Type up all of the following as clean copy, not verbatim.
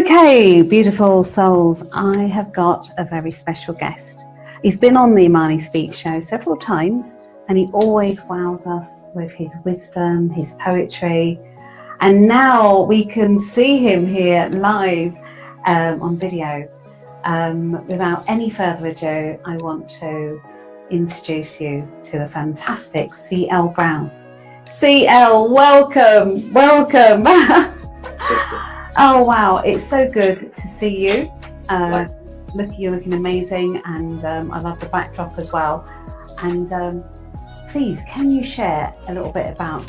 Okay, beautiful souls, I have got a very special guest. He's been on the Imani Speaks show several times, and he always wows us with his wisdom, his poetry, and now we can see him here live on video. Without any further ado, I want to introduce you to the fantastic C.L. Brown. C.L., welcome, welcome. Oh wow, it's so good to see you. You're looking amazing, and I love the backdrop as well. And please, can you share a little bit about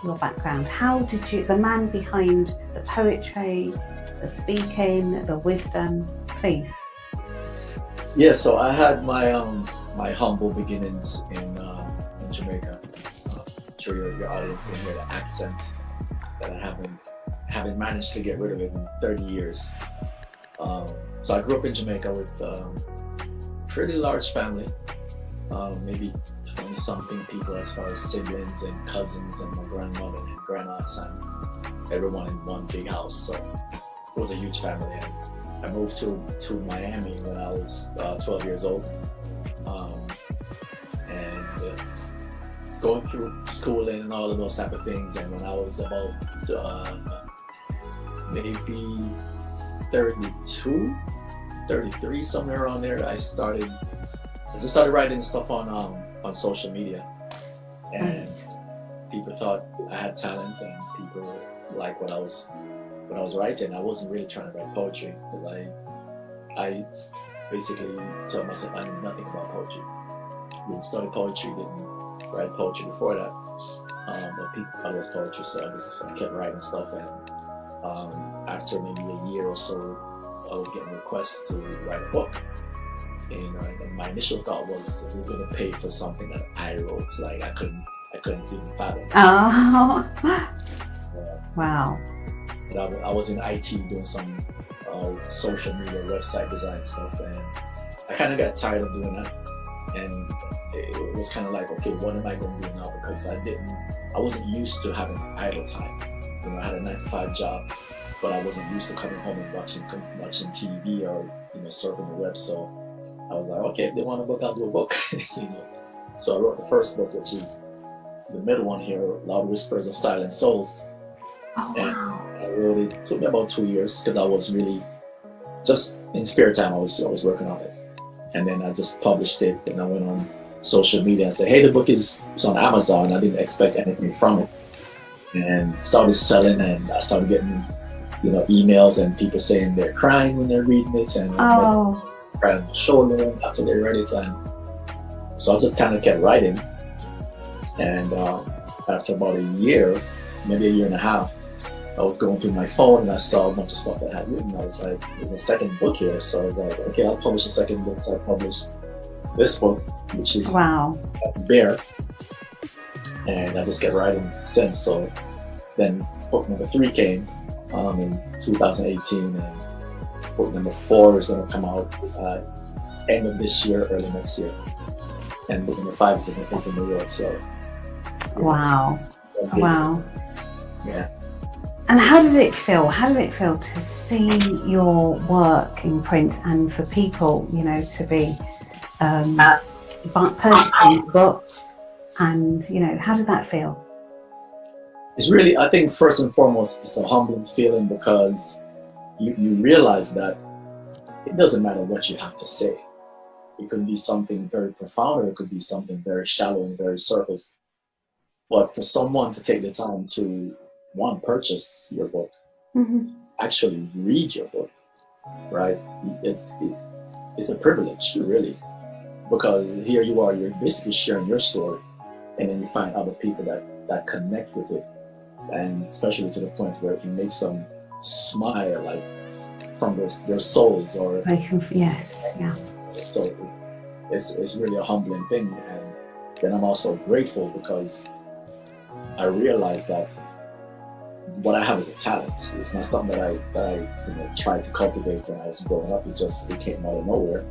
your background? How did you, the man behind the poetry, the speaking, the wisdom, please? Yeah, so I had my my humble beginnings in Jamaica. I'm sure your audience can hear the accent that I haven't managed to get rid of it in 30 years. So I grew up in Jamaica with a pretty large family, maybe 20-something people as far as siblings and cousins and my grandmother and grandaunt and everyone in one big house. So it was a huge family. And I moved to Miami when I was 12 years old, and going through schooling and all of those type of things. And when I was about maybe 32, 33, somewhere around there, I just started writing stuff on social media, and people thought I had talent, and people liked what I was writing. I wasn't really trying to write poetry because I basically told myself I knew nothing about poetry. Didn't study poetry, didn't write poetry before that. But people thought it was poetry, so I kept writing stuff. And after maybe a year or so, I was getting requests to write a book. And my initial thought was, who's going to pay for something that I wrote? Like I couldn't even fathom. Oh, wow. I was in IT doing some social media website design stuff, and I kind of got tired of doing that. And it was kind of like, okay, what am I going to do now? Because I wasn't used to having idle time. I had a 9-to-5 job, but I wasn't used to coming home and watching TV or surfing the web. So I was like, okay, if they want a book, I'll do a book. So I wrote the first book, which is the middle one here, Loud Whispers of Silent Souls. Oh, wow. And I wrote it. It took me about 2 years because I was really just in spare time. I was working on it, and then I just published it. And I went on social media and said, "Hey, the book is on Amazon." I didn't expect anything from it, and started selling. And I started getting, emails and people saying they're crying when they're reading it, and crying on the shoulder after they read it. And so I just kind of kept writing. And after about a year, maybe a year and a half, I was going through my phone and I saw a bunch of stuff that I had written. I was like, there's a second book here. So I was like, okay, I'll publish a second book. So I published this book, which is Bear. And I just kept writing since. So then book number 3 came in 2018, and book number 4 is going to come out end of this year, early next year. And book number 5 is in New York. So wow. Wow. Yeah. And how does it feel? How does it feel to see your work in print, and for people, to be purchasing books? And how does that feel? It's really, I think, first and foremost, it's a humbling feeling, because you realize that it doesn't matter what you have to say. It could be something very profound, or it could be something very shallow and very surface. But for someone to take the time to, one, purchase your book, actually read your book, right? It's a privilege, really, because here you are, you're basically sharing your story, and then you find other people that connect with it, and especially to the point where it makes them smile, like from their souls, or yes, yeah. So it's really a humbling thing, and then I'm also grateful because I realized that what I have is a talent. It's not something that I tried to cultivate when I was growing up. It came out of nowhere,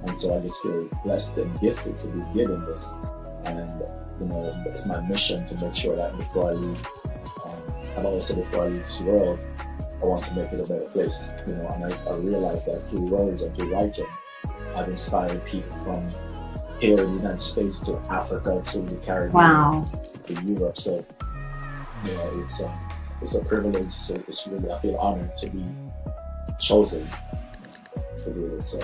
and so I just feel blessed and gifted to be given this. And it's my mission to make sure that before I leave, I've always said before I leave this world, I want to make it a better place, you know, and I realized that through words and through writing, I've inspired people from here in the United States to Africa to the Caribbean, Wow. to Europe. So, you know, it's a privilege. So it's really, I feel honored to be chosen to do this. So.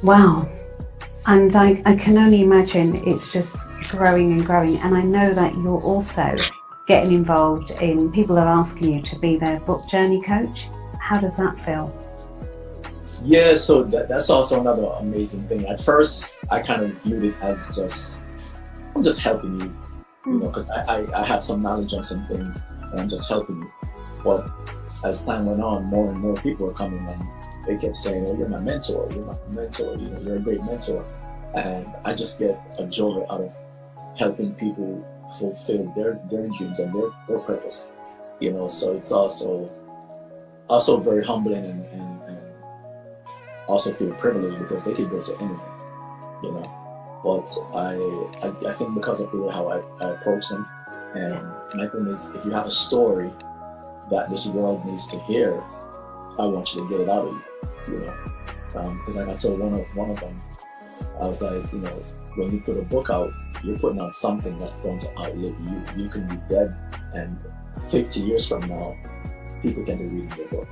Wow. And I can only imagine it's just growing and growing. And I know that you're also getting involved in, people are asking you to be their book journey coach. How does that feel? Yeah, so that's also another amazing thing. At first, I kind of viewed it as I'm just helping you, you know, because I have some knowledge on some things and I'm just helping you. But as time went on, more and more people were coming and they kept saying, "Oh, you're my mentor, you know, you're a great mentor." And I just get a joy out of helping people fulfill their dreams and their purpose, you know. So it's also very humbling and also feel privileged because they can go to anyone, you know. But I think because of the way how I approach them, and my thing is, if you have a story that this world needs to hear, I want you to get it out of you, you know. Because like I told one of them, I was like, you know, when you put a book out, you're putting out something that's going to outlive you. You can be dead, and 50 years from now, people can be reading your book,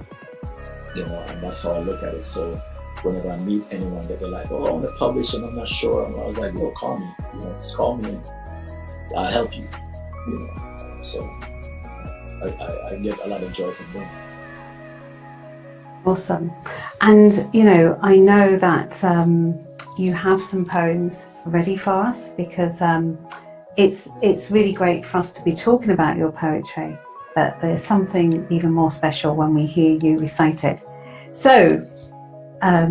you know. And that's how I look at it. So whenever I meet anyone that they're like, "Oh, I want to publish and I'm not sure," I was like, "Yo, call me, you know, just call me and I'll help you," you know. So I get a lot of joy from them. Awesome. And, you know, I know that you have some poems ready for us, because it's really great for us to be talking about your poetry, but there's something even more special when we hear you recite it. So,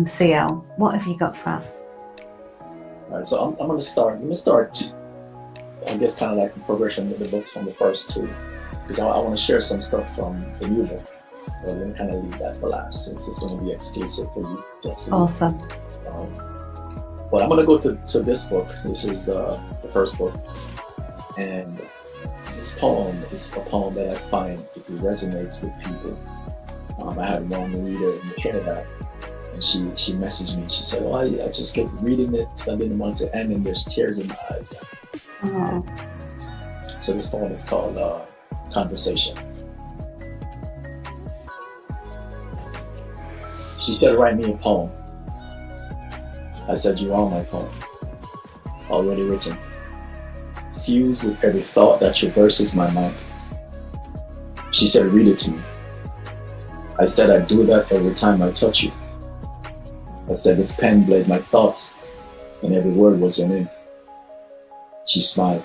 CL, what have you got for us? All right, so I'm going to start, I guess, kind of like the progression of the books from the first two, because I want to share some stuff from the new book. We're going to kind of leave that for last, since it's going to be exclusive for you. Just for awesome. You. But I'm going to go to this book. This is the first book. And this poem is a poem that I find it resonates with people. I had one reader in Canada, and she messaged me. She said, "Oh, I just kept reading it because I didn't want it to end, and there's tears in my eyes." Oh. So this poem is called Conversation. She said, "Write me a poem." I said, "You are my poem, already written, fused with every thought that traverses my mind." She said, "Read it to me." I said, "I do that every time I touch you." I said, "This pen blade my thoughts, and every word was your name." She smiled.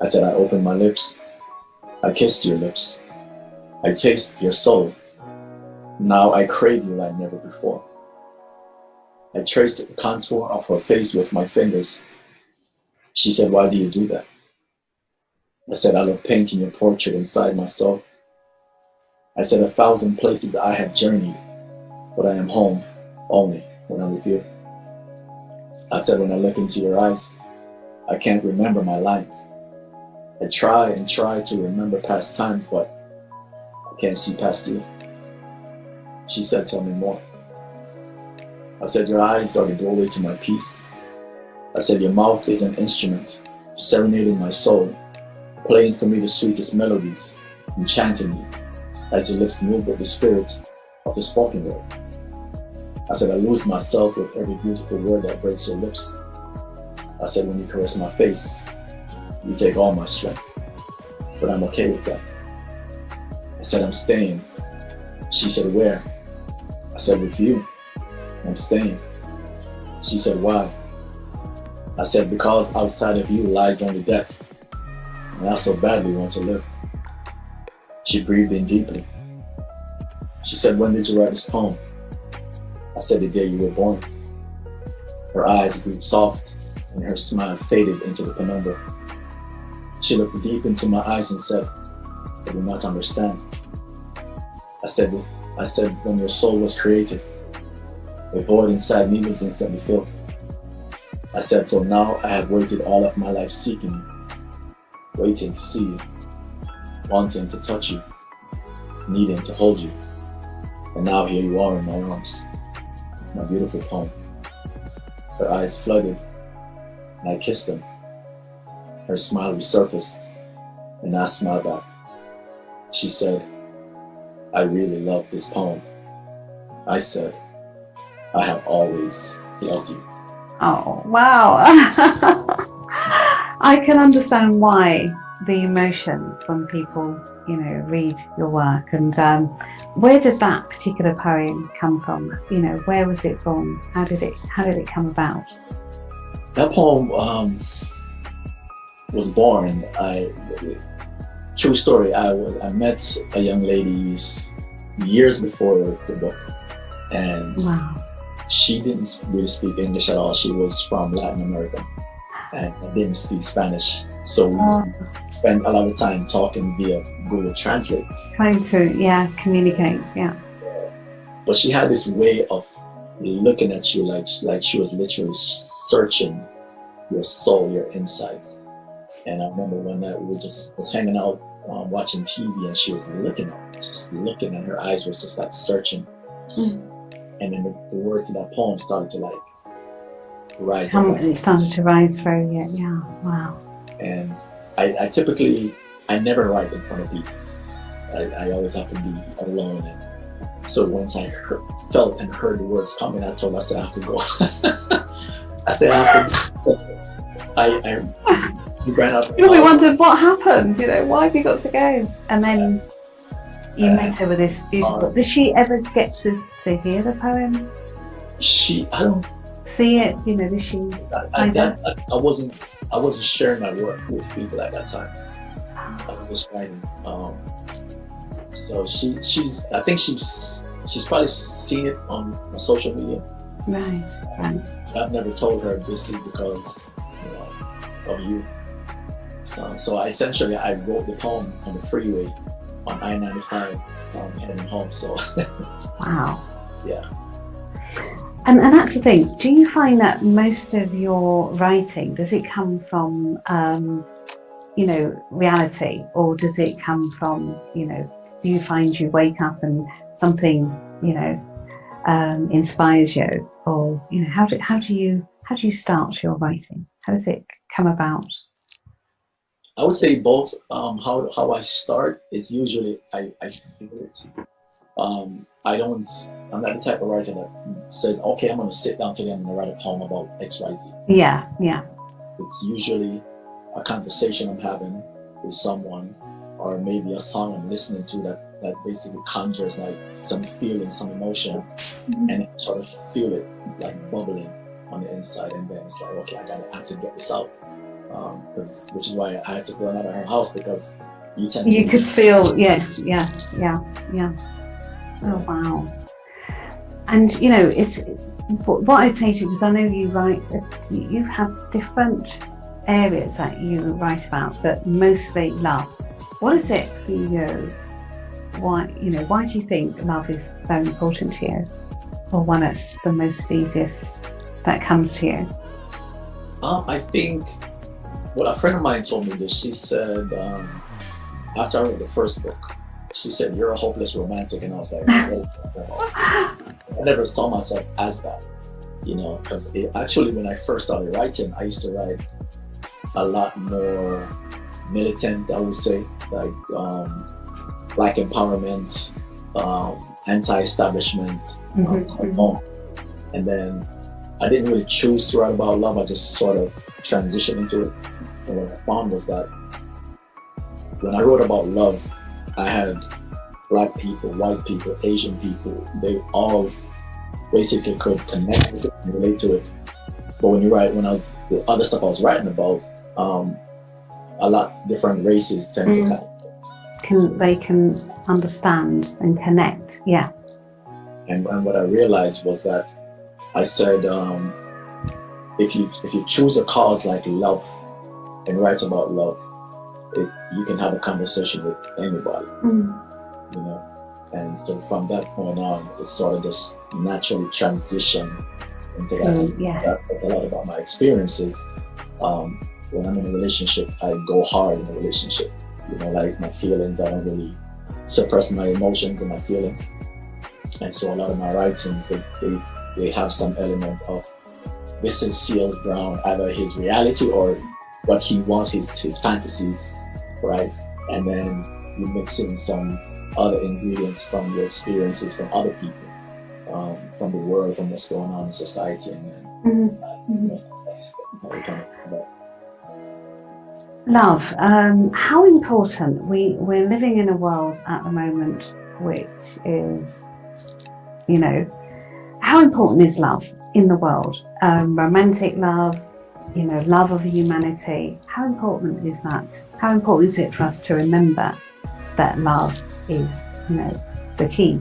I said, "I opened my lips. I kissed your lips. I taste your soul. Now I crave you like never before." I traced the contour of her face with my fingers. She said, "Why do you do that?" I said, "I love painting your portrait inside my soul." I said, "1,000 places I have journeyed, but I am home only when I'm with you." I said, "When I look into your eyes, I can't remember my lines. I try and try to remember past times, but I can't see past you." She said, "Tell me more." I said, "Your eyes are the doorway to my peace." I said, "Your mouth is an instrument, serenading my soul, playing for me the sweetest melodies, enchanting me as your lips move with the spirit of the spoken word." I said, "I lose myself with every beautiful word that breaks your lips." I said, "When you caress my face, you take all my strength, but I'm okay with that." I said, "I'm staying." She said, "Where?" I said, "With you. I'm staying." She said, "Why?" I said, "Because outside of you lies only death, and I so badly want to live." She breathed in deeply. She said, "When did you write this poem?" I said, "The day you were born." Her eyes grew soft, and her smile faded into the penumbra. She looked deep into my eyes and said, "I do not understand." I said, "When your soul was created, the void inside me was instantly filled." I said, "Till now I have waited all of my life seeking you, waiting to see you." wanting to touch you, needing to hold you. And now here you are in my arms, my beautiful poem. Her eyes flooded, and I kissed them. Her smile resurfaced, and I smiled back. She said, I really love this poem. I said, I have always loved you. Oh, wow. I can understand why the emotions when people, you know, read your work. And where did that particular poem come from? You know, where was it from? How did it come about? That poem was born. True story. I met a young lady years before the book, and wow. She didn't really speak English at all. She was from Latin America, and I didn't speak Spanish. So we spent a lot of time talking via Google Translate. Trying to, communicate, But she had this way of looking at you like she was literally searching your soul, your insides. And I remember one night we was hanging out watching TV, and she was looking at me, just looking, and her eyes was just like searching. And then the words of that poem started to like rise up. It started to rise through you, yeah, wow. And I never write in front of people. I always have to be alone. And so once I felt and heard the words coming, I told her, I said, I have to go. I said, I have to go. I ran up. You know, we wondered what happened, you know, why have you got to go? And then you met her with this beautiful. Does she ever get to hear the poem? I don't see it. You know, does she? I wasn't sharing my work with people at that time. I was writing. So I think she's probably seen it on social media. Right. I've never told her this is because of you. So I wrote the poem on the freeway on I-95 heading home. So wow. Yeah. And that's the thing. Do you find that most of your writing, does it come from reality, or does it come from, do you find you wake up and something inspires you, or how do you start your writing? How does it come about? I would say both. How I start is usually I feel it. I'm not the type of writer that says, okay, I'm going to sit down today and I'm going to write a poem about XYZ. Yeah. It's usually a conversation I'm having with someone, or maybe a song I'm listening to that basically conjures like some feelings, some emotions, and I sort of feel it like bubbling on the inside, and then it's like, okay, I have to get this out. Which is why I had to go out of her house, because you could feel, yes, yeah. Oh wow. And it's what I'd say to you, because I know you have different areas that you write about, but mostly love. What is it for you? Why do you think love is very important to you, or one that's the most easiest that comes to you? I think, well, a friend of mine told me this. She said, after I wrote the first book, she said, "You're a hopeless romantic," and I was like, I never saw myself as that, because actually when I first started writing, I used to write a lot more militant, I would say, like black empowerment, anti-establishment, and then I didn't really choose to write about love. I just sort of transitioned into it. And what I found was that when I wrote about love, I had black people, white people, Asian people, they all basically could connect with it and relate to it. But the other stuff I was writing about, a lot different races tend to they can understand and connect, yeah. And what I realized was that I said, if you choose a cause like love and write about love, you can have a conversation with anybody, And so from that point on, it sort of just naturally transitioned into that. Yes. A lot about my experiences. When I'm in a relationship, I go hard in a relationship. like my feelings. I don't really suppress my emotions and my feelings. And so a lot of my writings, they have some element of, this is Seals Brown, either his reality or what he wants, his fantasies, right? And then you mix in some other ingredients from your experiences from other people, from the world, from what's going on in society, and then that's how we come about. Love. How important, we're living in a world at the moment which is, how important is love in the world? Romantic love, love of humanity. How important is that? How important is it for us to remember that love is, the key?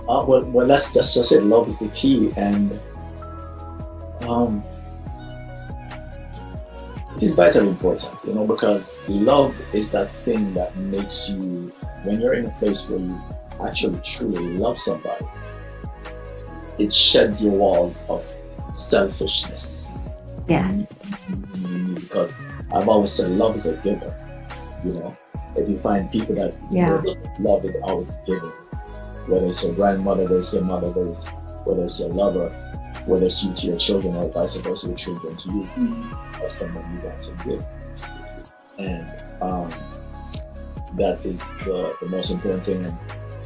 Well, let's just say love is the key, and it is vitally important, because love is that thing that makes you, when you're in a place where you actually truly love somebody, it sheds your walls of selfishness. Yeah. Because I've always said love is a giver. If you find people that love is always giving, whether it's your grandmother, whether it's your mother, whether it's your lover, whether it's you to your children, or vice versa, your children to you, or someone you want to give. And that is the most important thing. And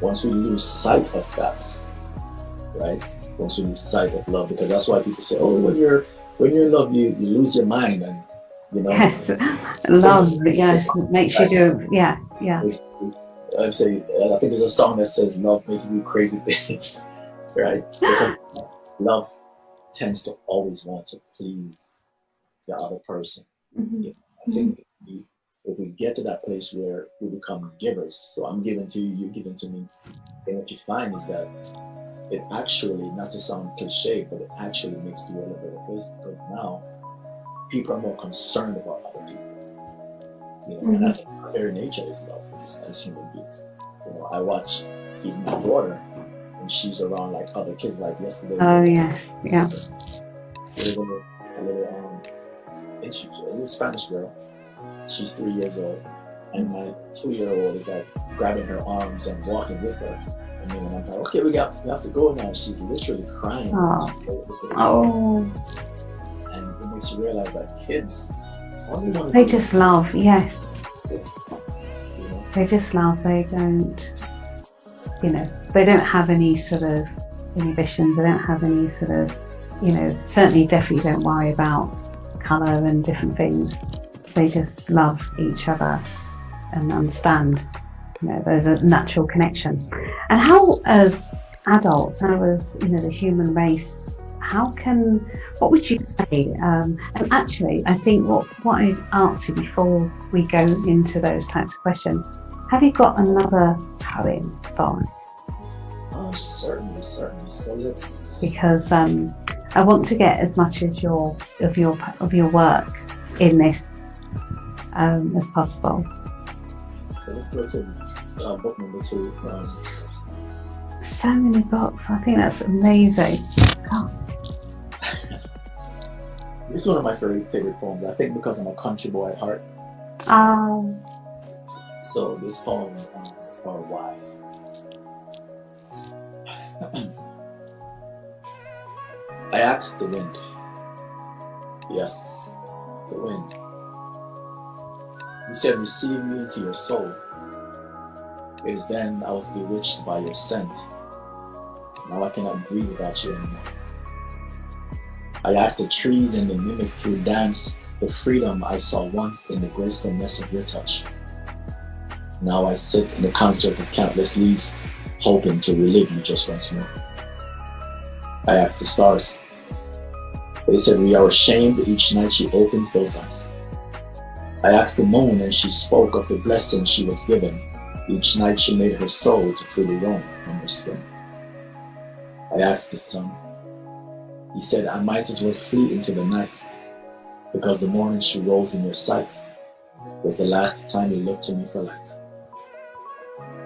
once we lose sight of that, right? Once we lose sight of love, because that's why people say, oh, when you're in love, you lose your mind, and Yes, love, yes, makes you do, yeah. I think there's a song that says love makes you do crazy things, right? Because love tends to always want to please the other person. I think if we get to that place where we become givers, so I'm giving to you, you're giving to me, and what you find is that it actually, not to sound cliche, but it actually makes the world a better place, because now people are more concerned about other people. And I think our very nature is love as human beings. I watch even my daughter, and she's around like other kids, like yesterday. Oh yes, yeah. There's a little Spanish girl. She's 3 years old, and my 2-year-old is like grabbing her arms and walking with her. And then I'm like, okay, we have to go now. She's literally crying. Oh. And it makes you realize that kids only want to. They just love, yes. They just love. They don't, they don't have any sort of inhibitions. They don't have any sort of, certainly definitely don't worry about colour and different things. They just love each other and understand, there's a natural connection. And how, as adults, how as, the human race, what would you say? And actually, I think what I'd ask you before we go into those types of questions, have you got another poem for us? Oh, certainly. So let's. Because I want to get as much as of your work in this as possible. So let's go to book number 2. So many books. I think that's amazing. Oh. It's one of my favorite poems. I think because I'm a country boy at heart. So this poem is called Why. I asked the wind. Yes, the wind. He said, receive me into your soul. It is then I was bewitched by your scent. Now I cannot breathe without you anymore. I asked the trees and the mimic through dance the freedom I saw once in the gracefulness of your touch. Now I sit in the concert of countless leaves, hoping to relive you just once more. I asked the stars. They said we are ashamed each night she opens those eyes. I asked the moon, and she spoke of the blessing she was given each night she made her soul to freely roam from her skin. I asked the sun. He said I might as well flee into the night, because the morning she rose in your sight was the last time you looked to me for light.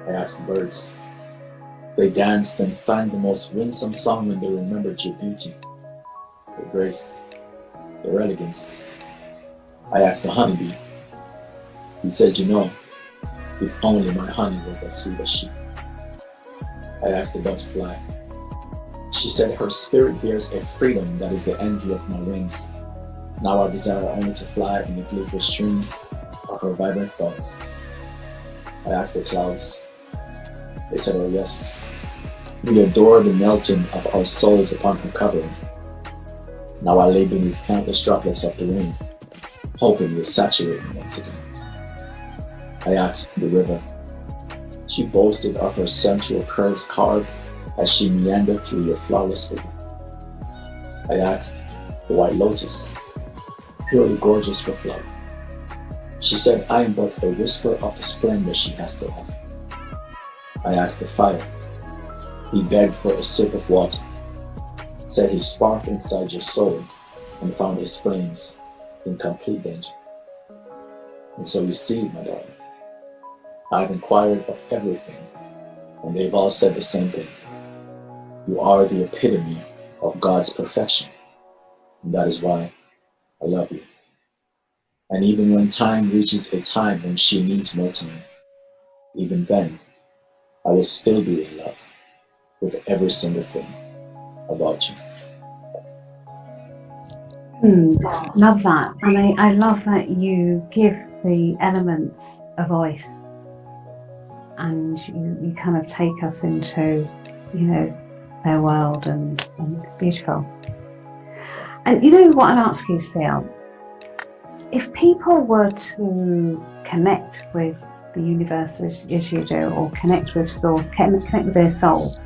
I asked the birds. They danced and sang the most winsome song when they remembered your beauty, your grace, your elegance. I asked the honeybee. He said, you know, if only my honey was as sweet as she. I asked the butterfly. She said, her spirit bears a freedom that is the envy of my wings. Now I desire only to fly in the playful streams of her vibrant thoughts. I asked the clouds. They said, oh yes, we adore the melting of our souls upon her covering. Now I lay beneath countless droplets of the rain, hoping you'll saturate me once again. I asked the river. She boasted of her sensual curves carved as she meandered through your flawless figure. I asked the white lotus, purely gorgeous for flower. She said, I am but a whisper of the splendor she has to offer. I asked the fire. He begged for a sip of water, said he sparked inside your soul and found his flames in complete danger. And so you see, my daughter, I've inquired of everything, and they've all said the same thing. You are the epitome of God's perfection, and that is why I love you. And even when time reaches a time when she needs more time, even then, I will still be in love with every single thing about you. Love that. And I love that you give the elements a voice, and you kind of take us into, you know, their world, and it's beautiful. And you know what I'd ask you, Seal? If people were to connect with the universe as you do, or connect with source, connect with their soul,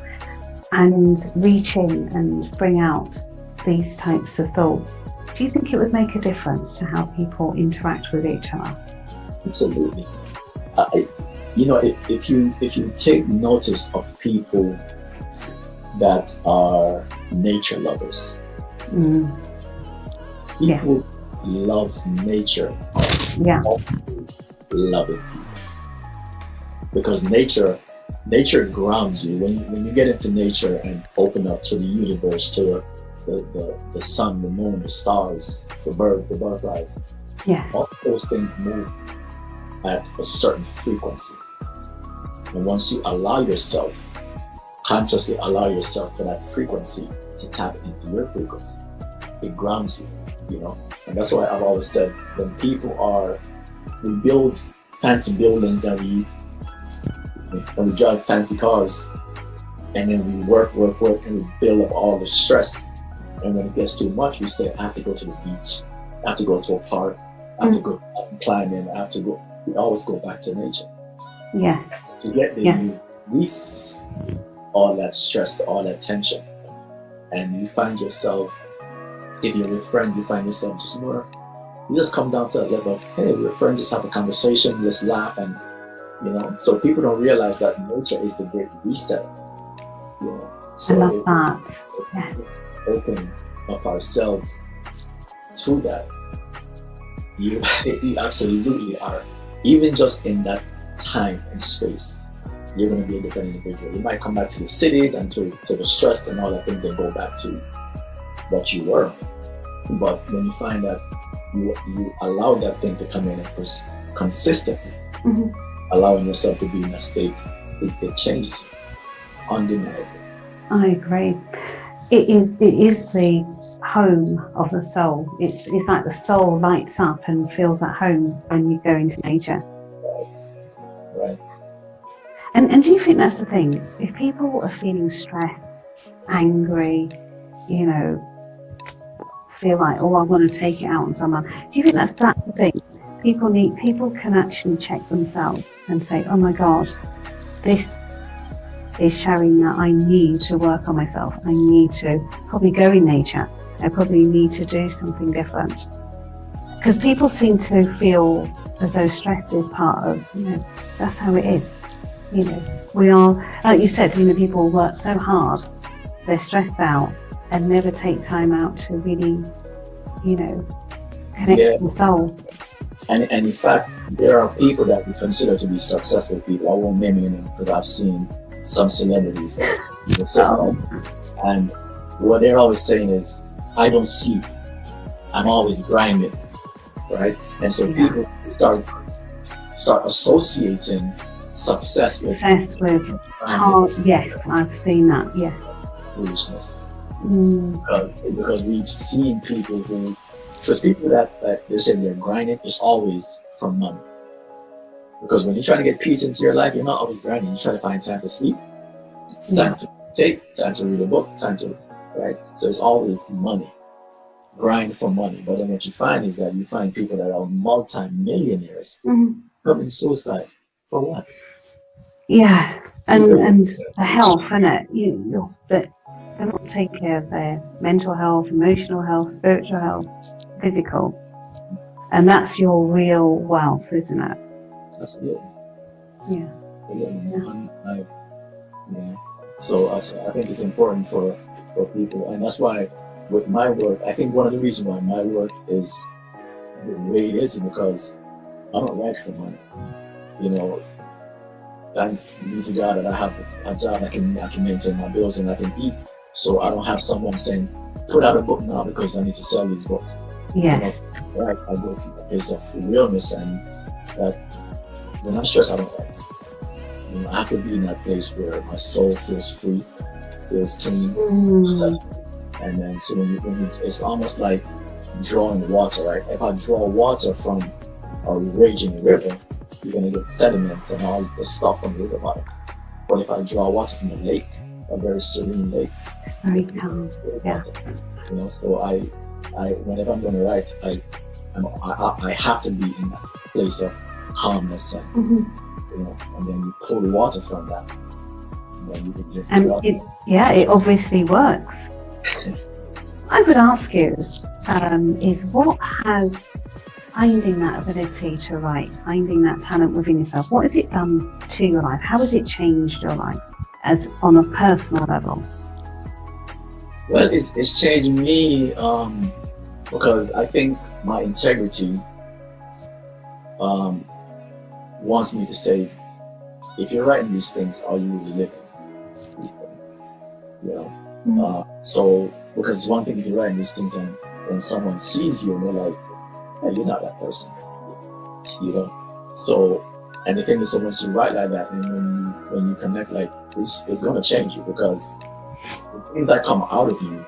and reach in and bring out these types of thoughts, do you think it would make a difference to how people interact with each other? Absolutely. You know, if you take notice of people that are nature lovers, people loves nature, loving people, because nature grounds you. When you get into nature and open up to the universe, to the sun, the moon, the stars, the birds, the butterflies, all those things move at a certain frequency. And once you allow yourself, consciously allow yourself for that frequency to tap into your frequency, it grounds you, you know. And that's why I've always said, when we build fancy buildings and we drive fancy cars, and then we work and we build up all the stress. And when it gets too much, we say, I have to go to the beach, I have to go to a park, I have to go climbing, I have to go. We always go back to nature. Yes. To get there, you release all that stress, all that tension. And you find yourself, if you're with friends, you find yourself just more, you just come down to a level of, hey, we're friends, just have a conversation, let's laugh, and you know. So people don't realize that nature is the great reset. You know. So I love that. Yeah. Open up ourselves to that. You absolutely are. Even just in that time and space, you're going to be a different individual. You might come back to the cities and to the stress and all the things and go back to what you were. But when you find that you allow that thing to come in and consistently, allowing yourself to be in that state, it changes you. Undeniable. I agree. It is the home of the soul. It's like the soul lights up and feels at home when you go into nature. Right. And do you think that's the thing? If people are feeling stressed, angry, you know, feel like, oh, I want to take it out on someone, do you think that's the thing? People can actually check themselves and say, oh my God, this is showing that I need to work on myself. I need to probably go in nature. I probably need to do something different. Because people seem to feel as though stress is part of, you know, that's how it is. You know, we are, like you said, you know, people work so hard, they're stressed out and never take time out to really, you know, connect with the soul. And in fact, there are people that we consider to be successful people. I won't name any names because I've seen some celebrities that are successful. And what they're always saying is, I don't sleep. I'm always grinding, right? And so people start start associating success with yes, I've seen that, yes. foolishness. Because we've seen people because people that they say they're grinding, is always from money. Because when you're trying to get peace into your life, you're not always grinding. You try to find time to sleep, time to take, time to read a book, time to, right? So it's always money. Grind for money. But then what you find is that you find people that are multi-millionaires committing suicide. For what? Yeah, and the health, innit? That they not take care of their mental health, emotional health, spiritual health, physical. And that's your real wealth, isn't it? Absolutely. Yeah. So I think it's important for people, and that's why with my work, I think one of the reasons why my work is the way it is because I don't write for money. You know, thanks be to God that I have a job I can maintain my bills and I can eat. So I don't have someone saying, put out a book now because I need to sell these books. Yes. You know, I go through a place of realness, and that when I'm stressed, I don't write. You know, I have to be in that place where my soul feels free, feels clean. And then so when you it's almost like drawing water, right? If I draw water from a raging river, you're gonna get sediments and all the stuff from the river bottom. But if I draw water from a lake, a very serene lake, it's very calm. Yeah. You know, so I whenever I'm gonna write, I have to be in that place of calmness and you know, and then you pull the water from that. And then you can drink the water. It obviously works. I would ask you, is what has finding that ability to write, finding that talent within yourself, what has it done to your life? How has it changed your life as on a personal level? Well, it's changed me because I think my integrity wants me to say, if you're writing these things, are you really living these things? You know? So, because it's one thing if you're writing these things and when someone sees you and they're like, hey, you're not that person, you know? So, and the thing is, so once you write like that and when you connect like this, it's going to change you because the things that come out of you,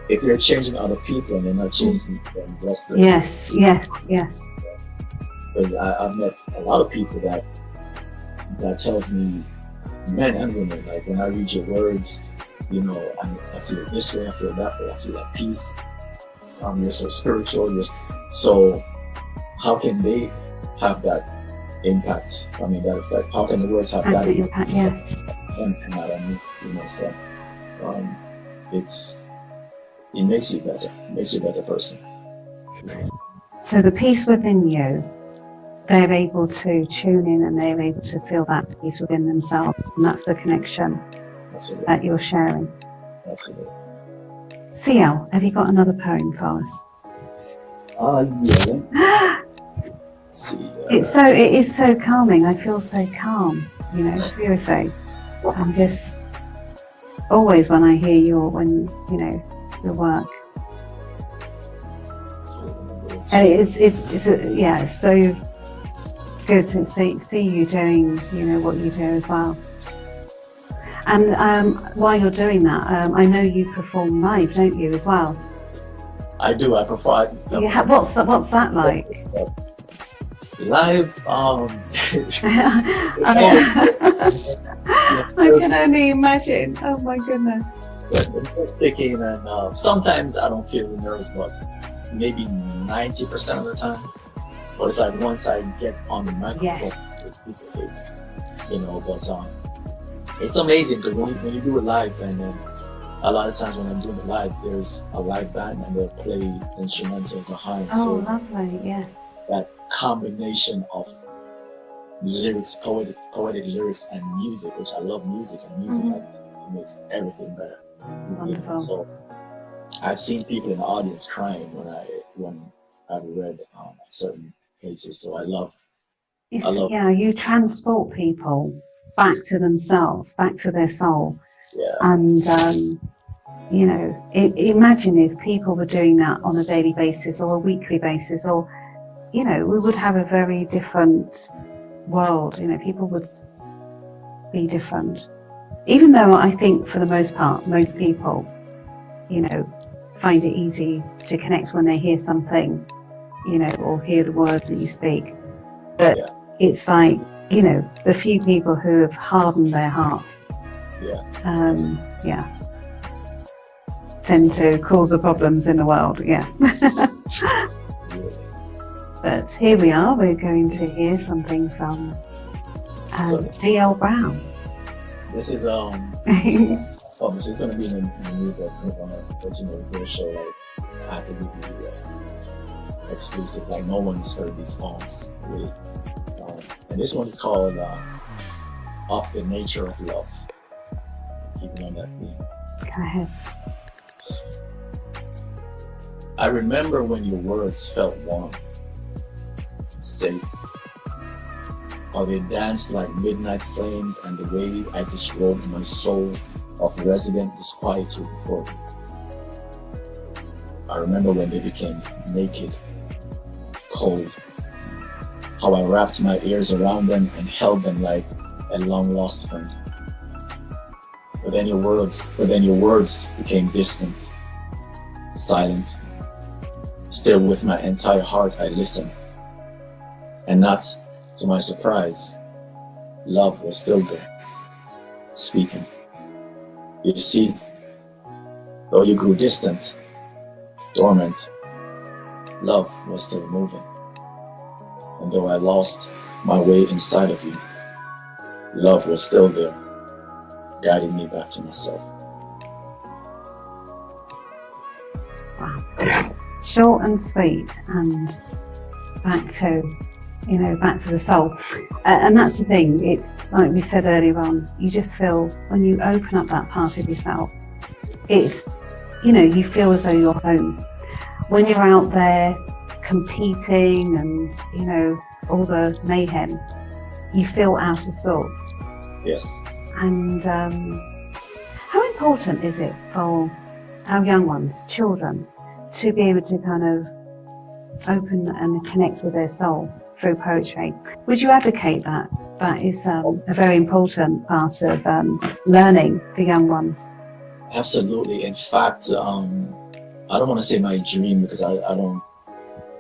if they're changing other people and they're not changing them, that's the yes. Because I've met a lot of people that tells me, men and women, like when I read your words, you know, I feel this way, I feel that way, I feel at peace. You're so spiritual. So how can they have that impact? I mean, that effect. How can the words have that impact? Yes. And not on me, you know. So it makes you better. It makes you a better person. So the peace within you, they're able to tune in and they're able to feel that peace within themselves, and that's the connection. Absolutely. That you're sharing. Absolutely. CL, have you got another poem for us? Yeah. See. It is so calming. I feel so calm. You know, seriously. I'm just always when I hear your work. And it's so good to see you doing, you know, what you do as well. And while you're doing that, I know you perform live, don't you, as well? I do. I perform. Yeah. What's that like? Live. I can only imagine. Oh my goodness. Thinking, and sometimes I don't feel nervous, but maybe 90% of the time. But it's like once I get on the microphone, it's you know. But it's amazing because when you do it live, and then a lot of times when I'm doing it live, there's a live band and they'll play instrumentals behind. Oh, so lovely! Yes. That combination of lyrics, poetic lyrics, and music, which I love music, and music it makes everything better. Wonderful. So I've seen people in the audience crying when I've read at certain places. So I love. Yeah, you transport people back to themselves, back to their soul. Yeah. And you know, imagine if people were doing that on a daily basis or a weekly basis, or you know, we would have a very different world, you know, people would be different. Even though I think for the most part, most people, you know, find it easy to connect when they hear something, you know, or hear the words that you speak. But it's like, you know, the few people who have hardened their hearts, tend to cause the problems in the world. But here we are, we're going to hear something from D.L. Brown. This is this is going to be in a new book. But you know, we're going to show, like, I have to give you exclusive, like no one's heard these poems really. And this one is called Of the Nature of Love. Keeping on that theme. Go ahead. I remember when your words felt warm, safe, how they danced like midnight flames, and the way I disrobed in my soul of resident disquietude before you. I remember when they became naked, cold, how I wrapped my ears around them and held them like a long-lost friend. But then your words became distant, silent. Still, with my entire heart, I listened. And not to my surprise, love was still there, speaking. You see, though you grew distant, dormant, love was still moving. And though I lost my way inside of you, love was still there, guiding me back to myself. Wow. Short and sweet, and back to the soul. And that's the thing, it's like we said earlier on, you just feel when you open up that part of yourself, it's, you know, you feel as though you're home. When you're out there competing and, you know, all the mayhem, you feel out of sorts. Yes. And how important is it for our young ones, children, to be able to kind of open and connect with their soul through poetry? Would you advocate that? That is a very important part of learning for young ones. Absolutely. In fact, I don't want to say my dream, because I don't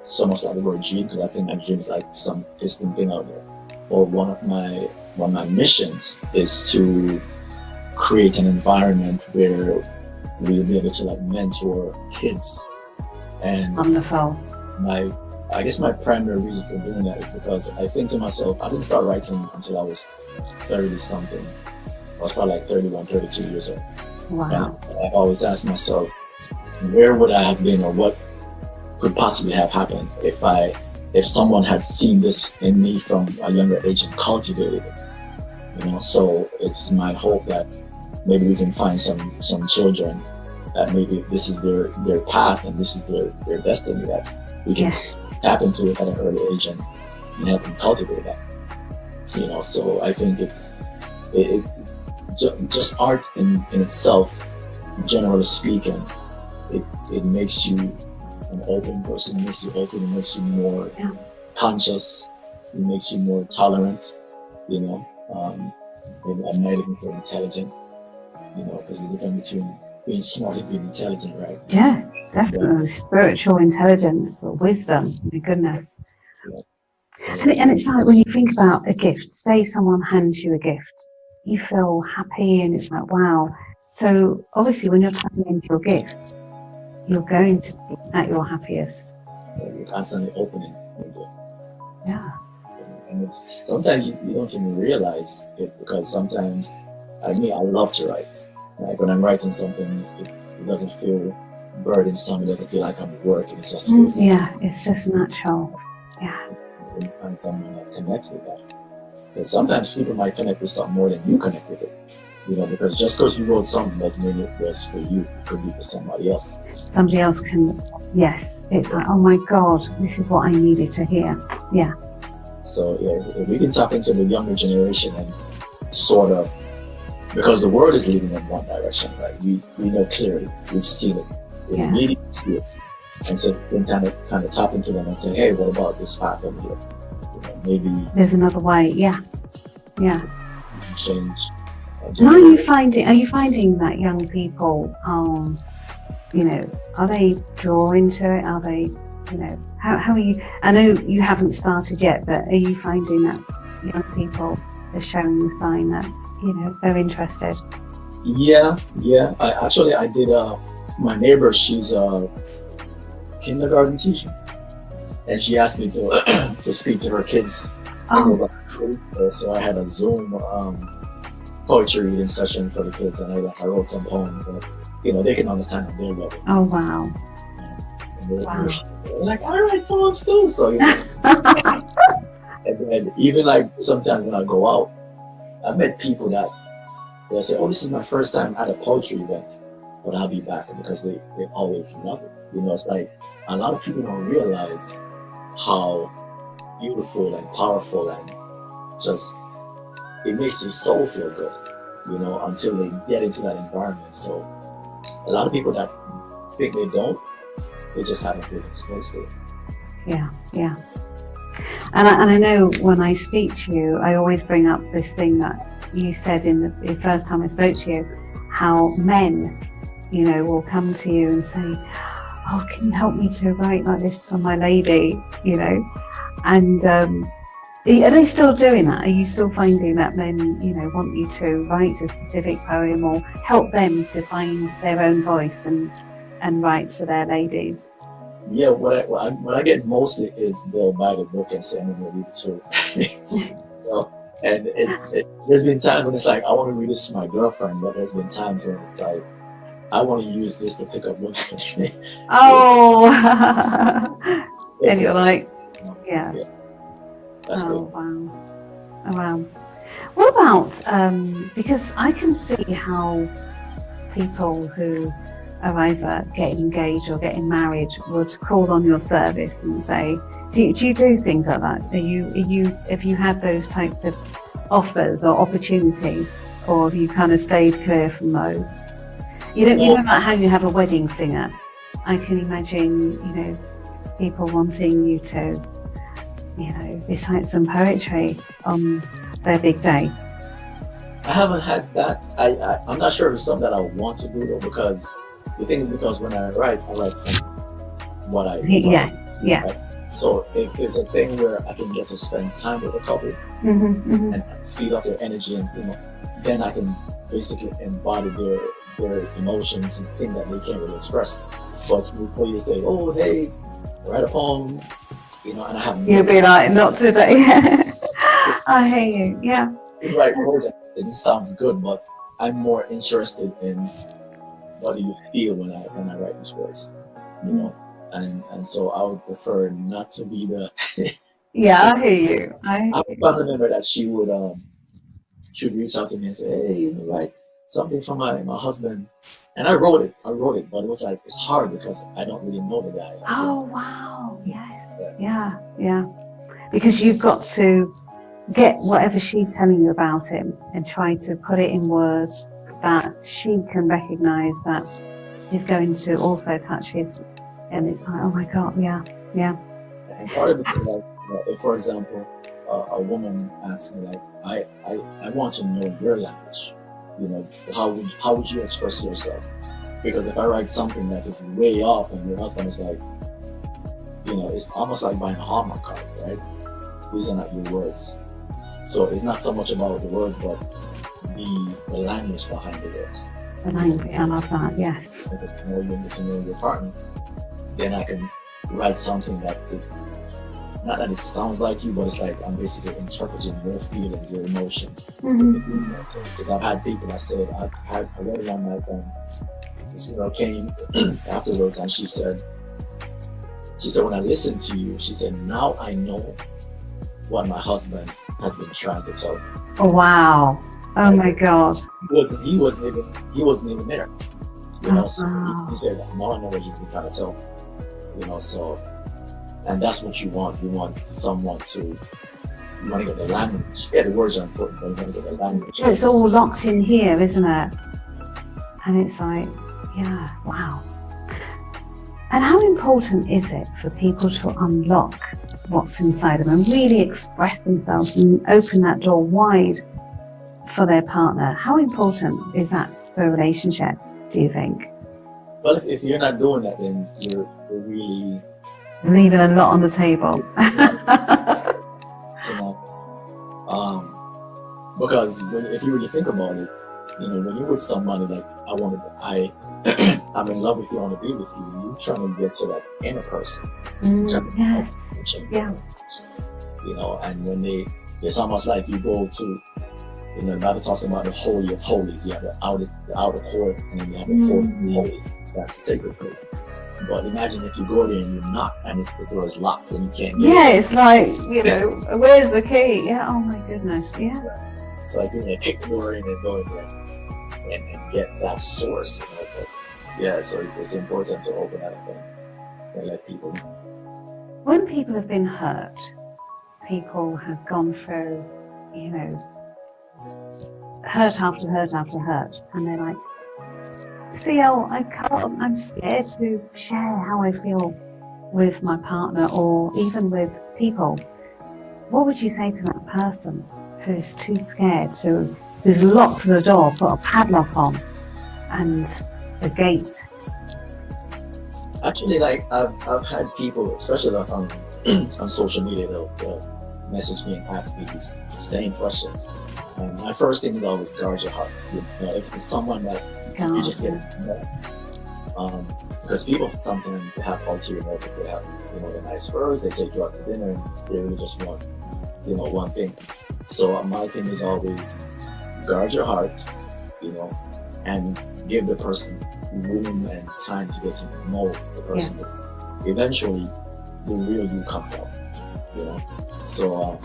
so much like the word dream, because I think my dream is like some distant thing out there. But one of my missions is to create an environment where we'll be able to like mentor kids. And wonderful. I guess my primary reason for doing that is because I think to myself, I didn't start writing until I was 30 something. I was probably like 31, 32 years old. Wow. And I've always asked myself, where would I have been, or what could possibly have happened if someone had seen this in me from a younger age and cultivated it, you know? So it's my hope that maybe we can find some children that maybe this is their path and this is their destiny, that we can tap into it at an early age and help them cultivate that, you know? So I think it's just art in itself, generally speaking, it makes you an open person, it makes you open, it makes you more conscious, it makes you more tolerant, you know. Maybe I might even say intelligent, you know, because the difference between being smart and being intelligent, right? Yeah, definitely. Spiritual intelligence or wisdom, my goodness. Yeah. And it's like when you think about a gift, say someone hands you a gift, you feel happy and it's like, wow. So obviously when you're tapping into your gift, you're going to be at your happiest. You're constantly opening. Yeah. And it's sometimes you don't even realize it, because sometimes, I love to write. Like when I'm writing something, it doesn't feel burdensome, it doesn't feel like I'm working, it just feels it's just natural. Yeah. You find someone that connects with that. But sometimes people might connect with something more than you connect with it. You know, because just because you wrote something doesn't mean it was for you. It could be for somebody else. Somebody else can, yes. It's like, oh my God, this is what I needed to hear. Yeah. So yeah, if we can tap into the younger generation and sort of, because the world is leading in one direction, right? We know clearly, we've seen it. We need to see it. And so we can kind of tap into them and say, hey, what about this path over here? You maybe there's another way. Yeah. Change. And are you finding that young people are, are they drawn into it? Are they, how are you? I know you haven't started yet, but are you finding that young people are showing the sign that, they're interested? Yeah. I did. My neighbor, she's a kindergarten teacher, and she asked me to to speak to her kids. Oh. So I had a Zoom poetry reading session for the kids, and I wrote some poems that they can understand at their level. Oh wow! They're like, I write poems too, so and even like sometimes when I go out, I met people that they'll say, "Oh, this is my first time at a poetry event, but I'll be back," because they always love it. It's like a lot of people don't realize how beautiful and powerful and just it makes your soul feel good, until they get into that environment. So a lot of people that think they don't, they just haven't been exposed to it. Yeah. And I know when I speak to you, I always bring up this thing that you said in the first time I spoke to you, how men, will come to you and say, "Oh, can you help me to write like this for my lady?" And are they still doing that? Are you still finding that men, want you to write a specific poem or help them to find their own voice and write for their ladies? Yeah, what I get mostly is they'll buy the book and say, "I'm going to read it too." And there's been times when it's like, I want to read this to my girlfriend, but there's been times when it's like, I want to use this to pick up women. Oh, and you're like, yeah. Wow. What about, because I can see how people who are either getting engaged or getting married would call on your service and say, do you do things like that? Have you had those types of offers or opportunities, or have you kind of stayed clear from those? You know about how you have a wedding singer. I can imagine, people wanting you to, recite some poetry on their big day. I haven't had that. I'm not sure if it's something that I want to do though, because the thing is, because when I write from what I Yes, yeah. Right? So if it's a thing where I can get to spend time with a couple and feed off their energy, and then I can basically embody their emotions and things that they can't really express. But before you say, "Oh, hey, write a poem," and I haven't. You'll be like, "Not today." I hear you. Yeah. Right, words. It sounds good, but I'm more interested in what do you feel when I write these words, and so I would prefer not to be the. Yeah, I hear you. I remember that she would reach out to me and say, "Hey, write something from my husband," and I wrote it, but it was like, it's hard because I don't really know the guy. Oh wow, yes, yeah, because you've got to get whatever she's telling you about him and try to put it in words that she can recognize that is going to also touch his, and it's like, oh my God, yeah. And part of it is like, if, for example, a woman asks me, like, I want to know your language. How would you express yourself? Because if I write something that is way off and your husband is like, it's almost like buying a Hallmark card, right? These are not your words. So it's not so much about the words, but the language behind the words. The language, I love that, yes. If it's more you get to know your partner, then I can write something that not that it sounds like you, but it's like I'm basically interpreting your feelings, your emotions. Because I've had people that said, I read one night, and this girl came afterwards, and she said, when I listened to you, she said, now I know what my husband has been trying to tell me. Oh wow! Oh my God! He wasn't even there. So he said, now I know what he's been trying to tell me. So. And that's what you want. You want someone you want to get the language. Yeah, the words are important, but you want to get the language. It's all locked in here, isn't it? And it's like, yeah, wow. And how important is it for people to unlock what's inside them and really express themselves and open that door wide for their partner. How important is that for a relationship, do you think? Well, if you're not doing that, then you're really leaving a lot on the table. Because if you really think about it, when you're with somebody like I'm in love with you, I want to be with you, you're trying to get to that inner person. Yes. Yeah. And when it's almost like you go to, the Bible talks about the Holy of Holies. You have the outer court, and then you have the Holy of Holies. It's that sacred place. But imagine if you go there and you're not, and if the door is locked and you can't get in. It's like, where's the key? Yeah, oh my goodness, yeah. It's like you're going to kick the door in and go in there and get that source. But yeah, so it's important to open that up and let people know. When people have been hurt, people have gone through, hurt after hurt after hurt, and they're like, CL, I'm scared to share how I feel with my partner or even with people. What would you say to that person who's too scared, who's locked the door, put a padlock on and a gate? Actually, I've had people, especially like on social media, they'll message me and ask me these same questions. And my first thing is always guard your heart. If it's someone that you just get because people sometimes have ulterior motive. They have the nice words, they take you out to dinner, and they really just want one thing. So my thing is always guard your heart, and give the person room and time to get to know the person. Yeah. Eventually, the real you comes out. So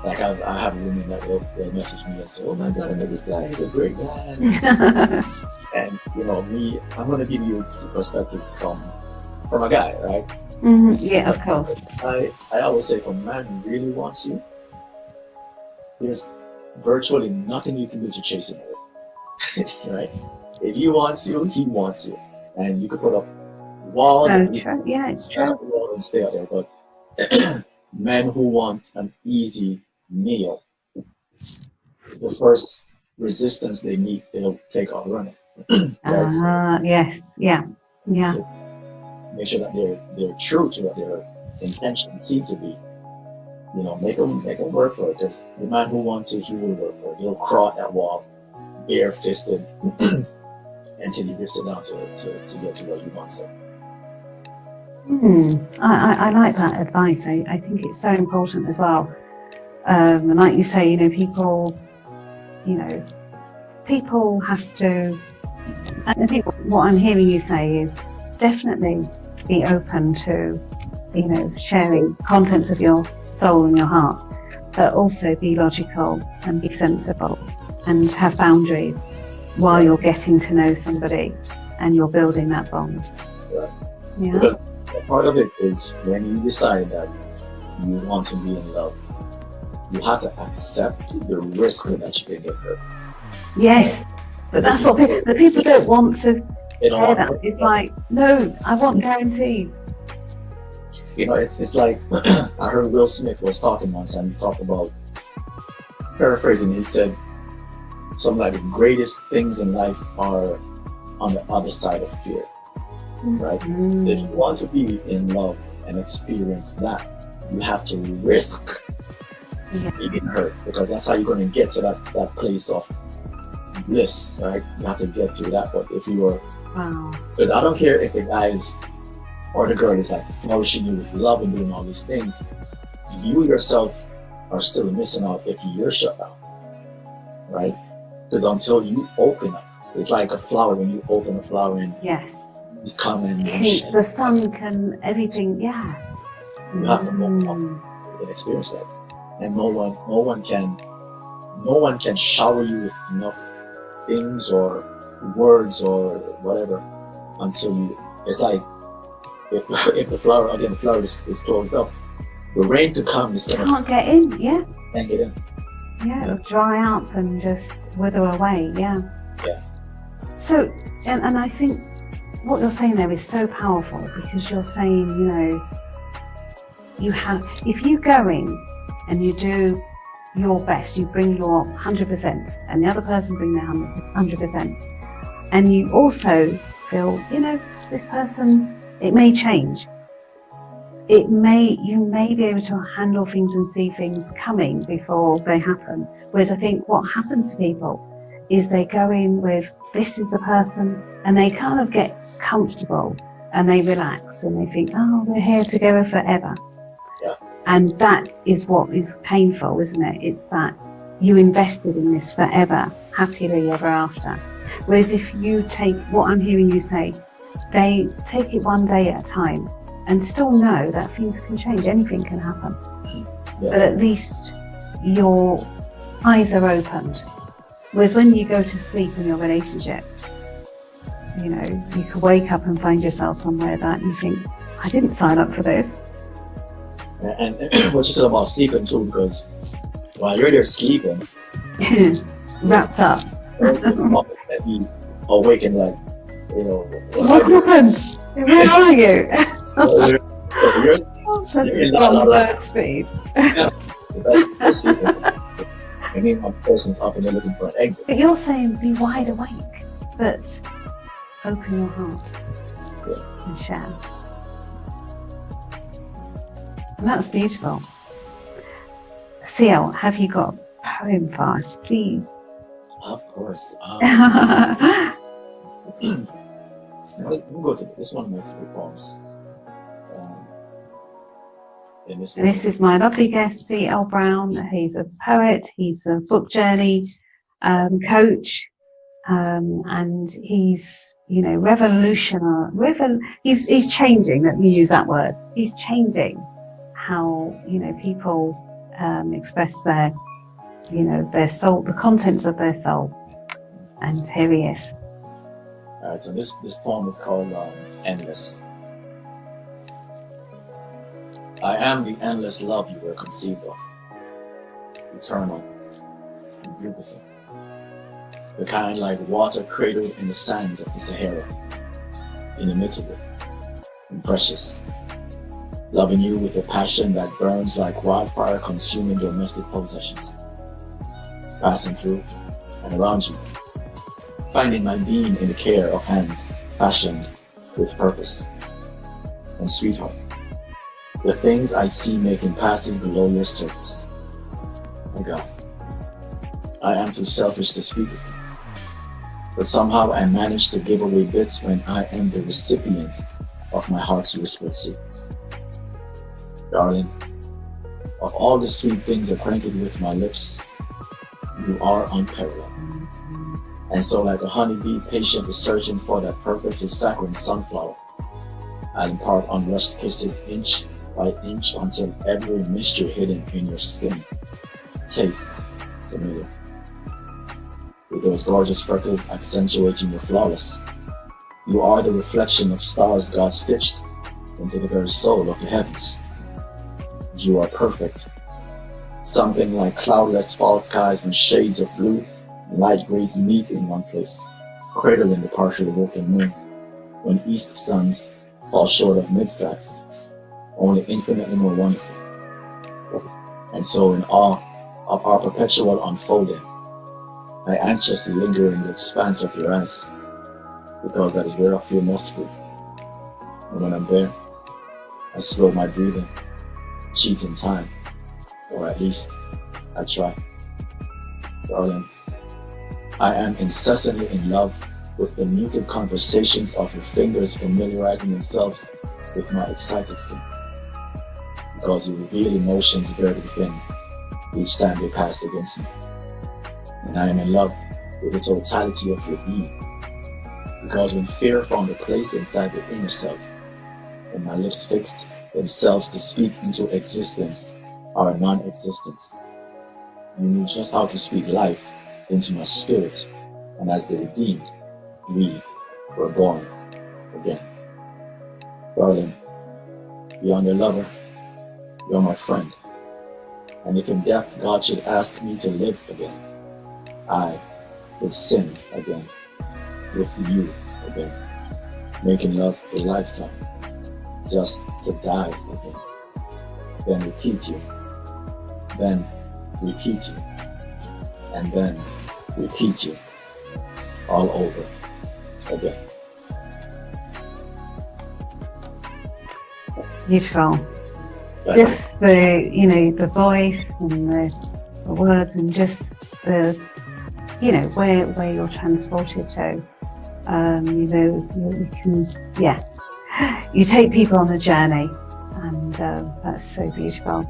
I have women that they'll message me and say, "Oh my God, I met this guy. He's a great guy." And me, I'm going to give you the perspective from a guy, right? Mm-hmm. Yeah, of course. I always say, if a man really wants you, there's virtually nothing you can do to chase him away, right? If he wants you, he wants you, and you could put up walls. Yeah, it's true. And stay out there, but men who want an easy meal, the first resistance they meet, they'll take off running. Right? Yes, yeah. So make sure that they're true to what their intentions seem to be. Make them work for it. Because the man who wants it, he will work for it. He'll crawl at that wall, bare-fisted, until he rips it down to get to where he wants it. I like that advice. I think it's so important as well. And like you say, people have to. I think what I'm hearing you say is definitely be open to, sharing contents of your soul and your heart, but also be logical and be sensible and have boundaries while you're getting to know somebody and you're building that bond. Yeah. Because part of it is when you decide that you want to be in love, you have to accept the risk that you can get hurt. Yes. But that's what people don't want to hear that. It's like, no, I want guarantees. It's like, I heard Will Smith was talking once, and he talked about, paraphrasing, he said, something like the greatest things in life are on the other side of fear, right? If you want to be in love and experience that, you have to risk being hurt, because that's how you're going to get to that place of bliss, right? You have to get through that. But if you are, because I don't care if the guy is or the girl is like flourishing you with love and doing all these things, you yourself are still missing out if you're shut down, right? Because until you open up, it's like a flower. When you open a flower and you come and the sun can everything. You have to open up and experience that, and no one can shower you with enough things or words or whatever until you. It's like if the flower is closed up, the rain could come. It can't get in. Can't get in. It'll dry up and just wither away. So, and I think what you're saying there is so powerful, because you're saying, if you go in and you do your best, you bring your 100%, and the other person bring their 100%, and you also feel, this person, it may change. You may be able to handle things and see things coming before they happen. Whereas I think what happens to people is they go in with, this is the person, and they kind of get comfortable and they relax and they think, oh, we're here together forever. Yeah. And that is what is painful, isn't it? It's that you invested in this forever, happily ever after. Whereas if you take what I'm hearing you say, take it one day at a time, and still know that things can change, anything can happen. Yeah. But at least your eyes are opened. Whereas when you go to sleep in your relationship, you could wake up and find yourself somewhere that you think, I didn't sign up for this. And what you said about sleeping too, because while you're there sleeping, wrapped up. And you awaken like, what's happened? Where are you? You're That's on blurred speed. the best sleeping. I mean, one person's up and they're looking for an exit. But you're saying be wide awake, but open your heart and share. And that's beautiful. CL, have you got a poem for us, please? Of course. We'll go through this one of my favorite poems. This is my lovely guest, C.L. Brown. He's a poet, he's a book journey coach, and he's, revolutionary. He's changing, let me use that word. He's changing how, people express their soul, the contents of their soul. And here he is. All right, so this poem is called Endless. I am the endless love you were conceived of, eternal and beautiful, the kind like water cradled in the sands of the Sahara, inimitable and precious, loving you with a passion that burns like wildfire, consuming domestic possessions, passing through and around you, finding my being in the care of hands fashioned with purpose. And sweetheart, the things I see making passes below your surface. My God, I am too selfish to speak of them, but somehow I manage to give away bits when I am the recipient of my heart's whispered secrets. Darling, of all the sweet things acquainted with my lips, you are unparalleled. And so like a honeybee patiently searching for that perfectly saccharine sunflower, I'll impart unrushed kisses inch by inch until every mystery hidden in your skin tastes familiar. With those gorgeous freckles accentuating your flawless, you are the reflection of stars God stitched into the very soul of the heavens. You are perfect, something like cloudless fall skies when shades of blue and light grays meet in one place, cradling the partially awoken moon when east suns fall short of mid-skies, only infinitely more wonderful. And so in awe of our perpetual unfolding, I anxiously linger in the expanse of your eyes, because that is where I feel most free. And when I'm there, I slow my breathing, cheat in time, or at least I try. Darling, I am incessantly in love with the muted conversations of your fingers familiarizing themselves with my excited skin, because you reveal emotions buried within each time they pass against me. And I am in love with the totality of your being, because when fear found a place inside the inner self, when my lips fixed themselves to speak into existence or non-existence, you knew just how to speak life into my spirit, and as the redeemed, we were born again. Darling, beyond your lover, you're my friend, and if in death God should ask me to live again, I would sin again, with you again, making love a lifetime, just to die again. then repeat you, then repeat you, and then repeat you all over again. Beautiful. Just the voice and the words and just the, where you're transported to. You can, you take people on a journey, and that's so beautiful.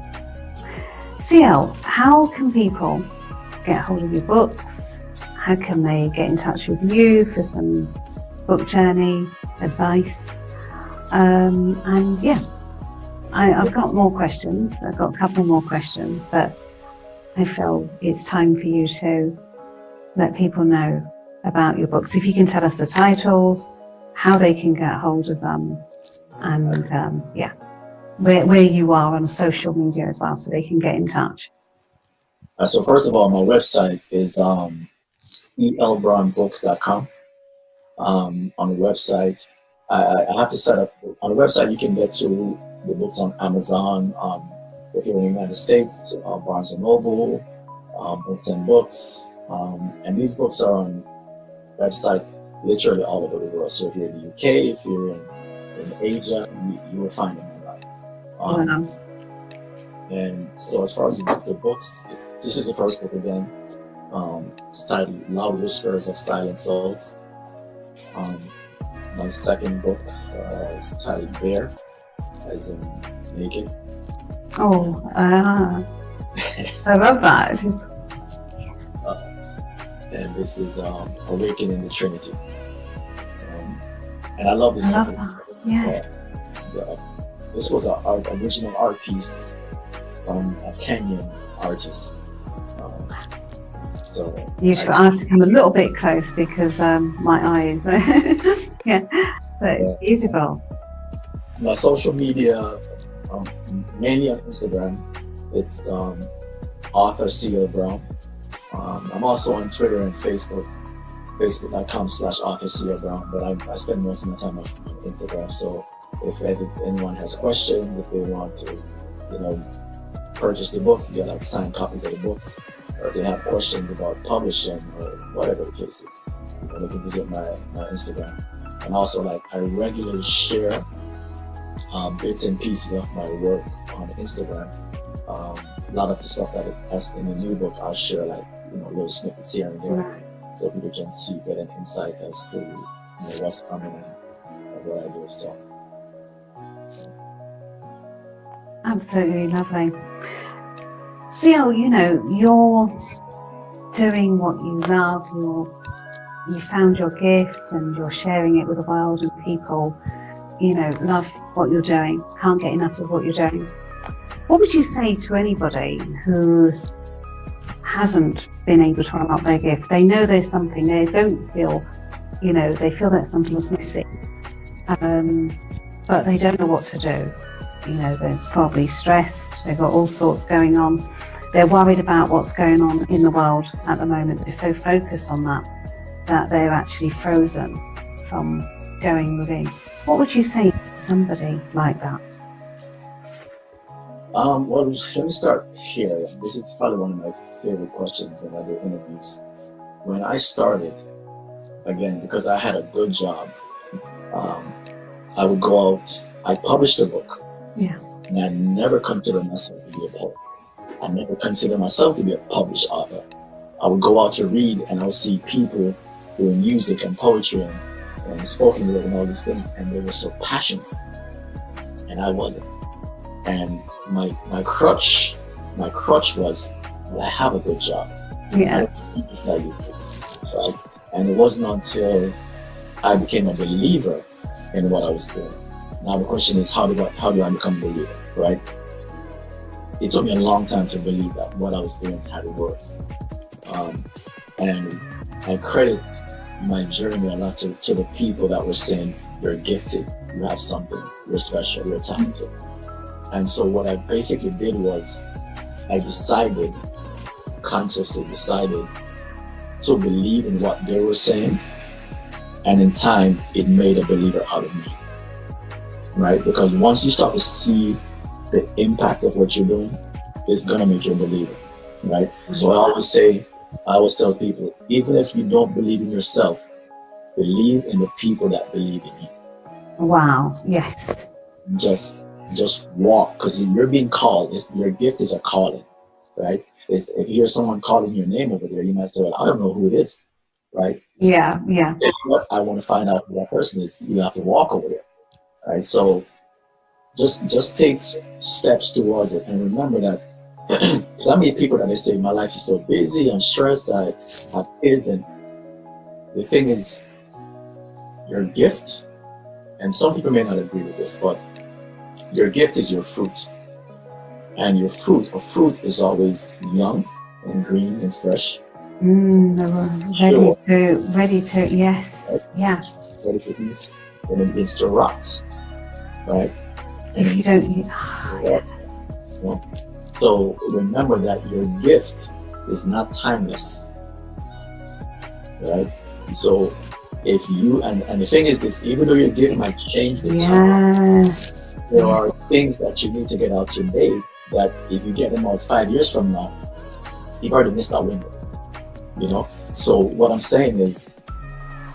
CL, how can people get hold of your books? How can they get in touch with you for some book journey advice? I've got more questions. I've got a couple more questions, but I feel it's time for you to let people know about your books. If you can tell us the titles, how they can get hold of them, and where you are on social media as well, so they can get in touch. So first of all, my website is clbrownbooks.com. On the website, I have to set up, on the website you can get to the books on Amazon, if you're in the United States, Barnes & Noble, Books and Books, and these books are on websites literally all over the world. So if you're in the UK, if you're in Asia, you will find them online. And so as far as the books, this is the first book again. It's titled Loud Whispers of Silent Souls. My second book is titled Bare, as in naked. I love that. And this is Awakening the Trinity. And I love this book. This was an original art piece from a Kenyan artist. So beautiful. I have to come a little bit close because my eyes. But it's beautiful. My social media, mainly on Instagram, it's author CL Brown. I'm also on Twitter and Facebook, facebook.com/author CL Brown, but I spend most of my time on Instagram. So if anyone has questions, if they want to, purchase the books, get like signed copies of the books, or if they have questions about publishing or whatever the case is, they can visit my Instagram. And also, I regularly share bits and pieces of my work on Instagram. A lot of the stuff that's in the new book, I'll share little snippets here and there, so people can get an insight as to what's coming and what I do. So absolutely lovely. CL, you're doing what you love. You found your gift and you're sharing it with the world, and people, love what you're doing. Can't get enough of what you're doing. What would you say to anybody who hasn't been able to unlock their gift? They know there's something, they don't feel, they feel that something's missing, but they don't know what to do. They're probably stressed, they've got all sorts going on. They're worried about what's going on in the world at the moment. They're so focused on that they're actually frozen from going within. What would you say to somebody like that? Well, let me start here. This is probably one of my favorite questions when I do interviews. When I started, again, because I had a good job, I would go out, I published a book. Yeah. And I never considered myself to be a poet. I never considered myself to be a published author. I would go out to read and I would see people doing music and poetry and spoken word and all these things, and they were so passionate. And I wasn't. And my crutch was, I have a good job. Yeah. Right? And it wasn't until I became a believer in what I was doing. Now the question is, how do I become a believer, right? It took me a long time to believe that what I was doing had worth. And I credit my journey a lot to the people that were saying, you're gifted, you have something, you're special, you're talented. And so what I basically did was, I consciously decided to believe in what they were saying, and in time, it made a believer out of me, right? Because once you start to see the impact of what you're doing is gonna make you a believer, right? So I always tell people, even if you don't believe in yourself, believe in the people that believe in you. Wow. Yes. Just walk, because you're being called. Your gift is a calling, right? If you hear someone calling your name over there, you might say, well, I don't know who it is, right? Yeah. But I want to find out who that person is. You have to walk over there, right? So just take steps towards it, and remember that, because I meet people that they say, my life is so busy, I'm stressed, I have kids, and the thing is, your gift, and some people may not agree with this, but your gift is your fruit. And a fruit is always young and green and fresh. Ready to, yes. Right? Yeah. Ready to eat. And it begins to rot, right? If you don't eat. Yes. You know? So remember that your gift is not timeless, right? So if you, and the thing is this, even though your gift might change with time, there are things that you need to get out today that if you get them out 5 years from now, you've already missed that window, you know? So what I'm saying is,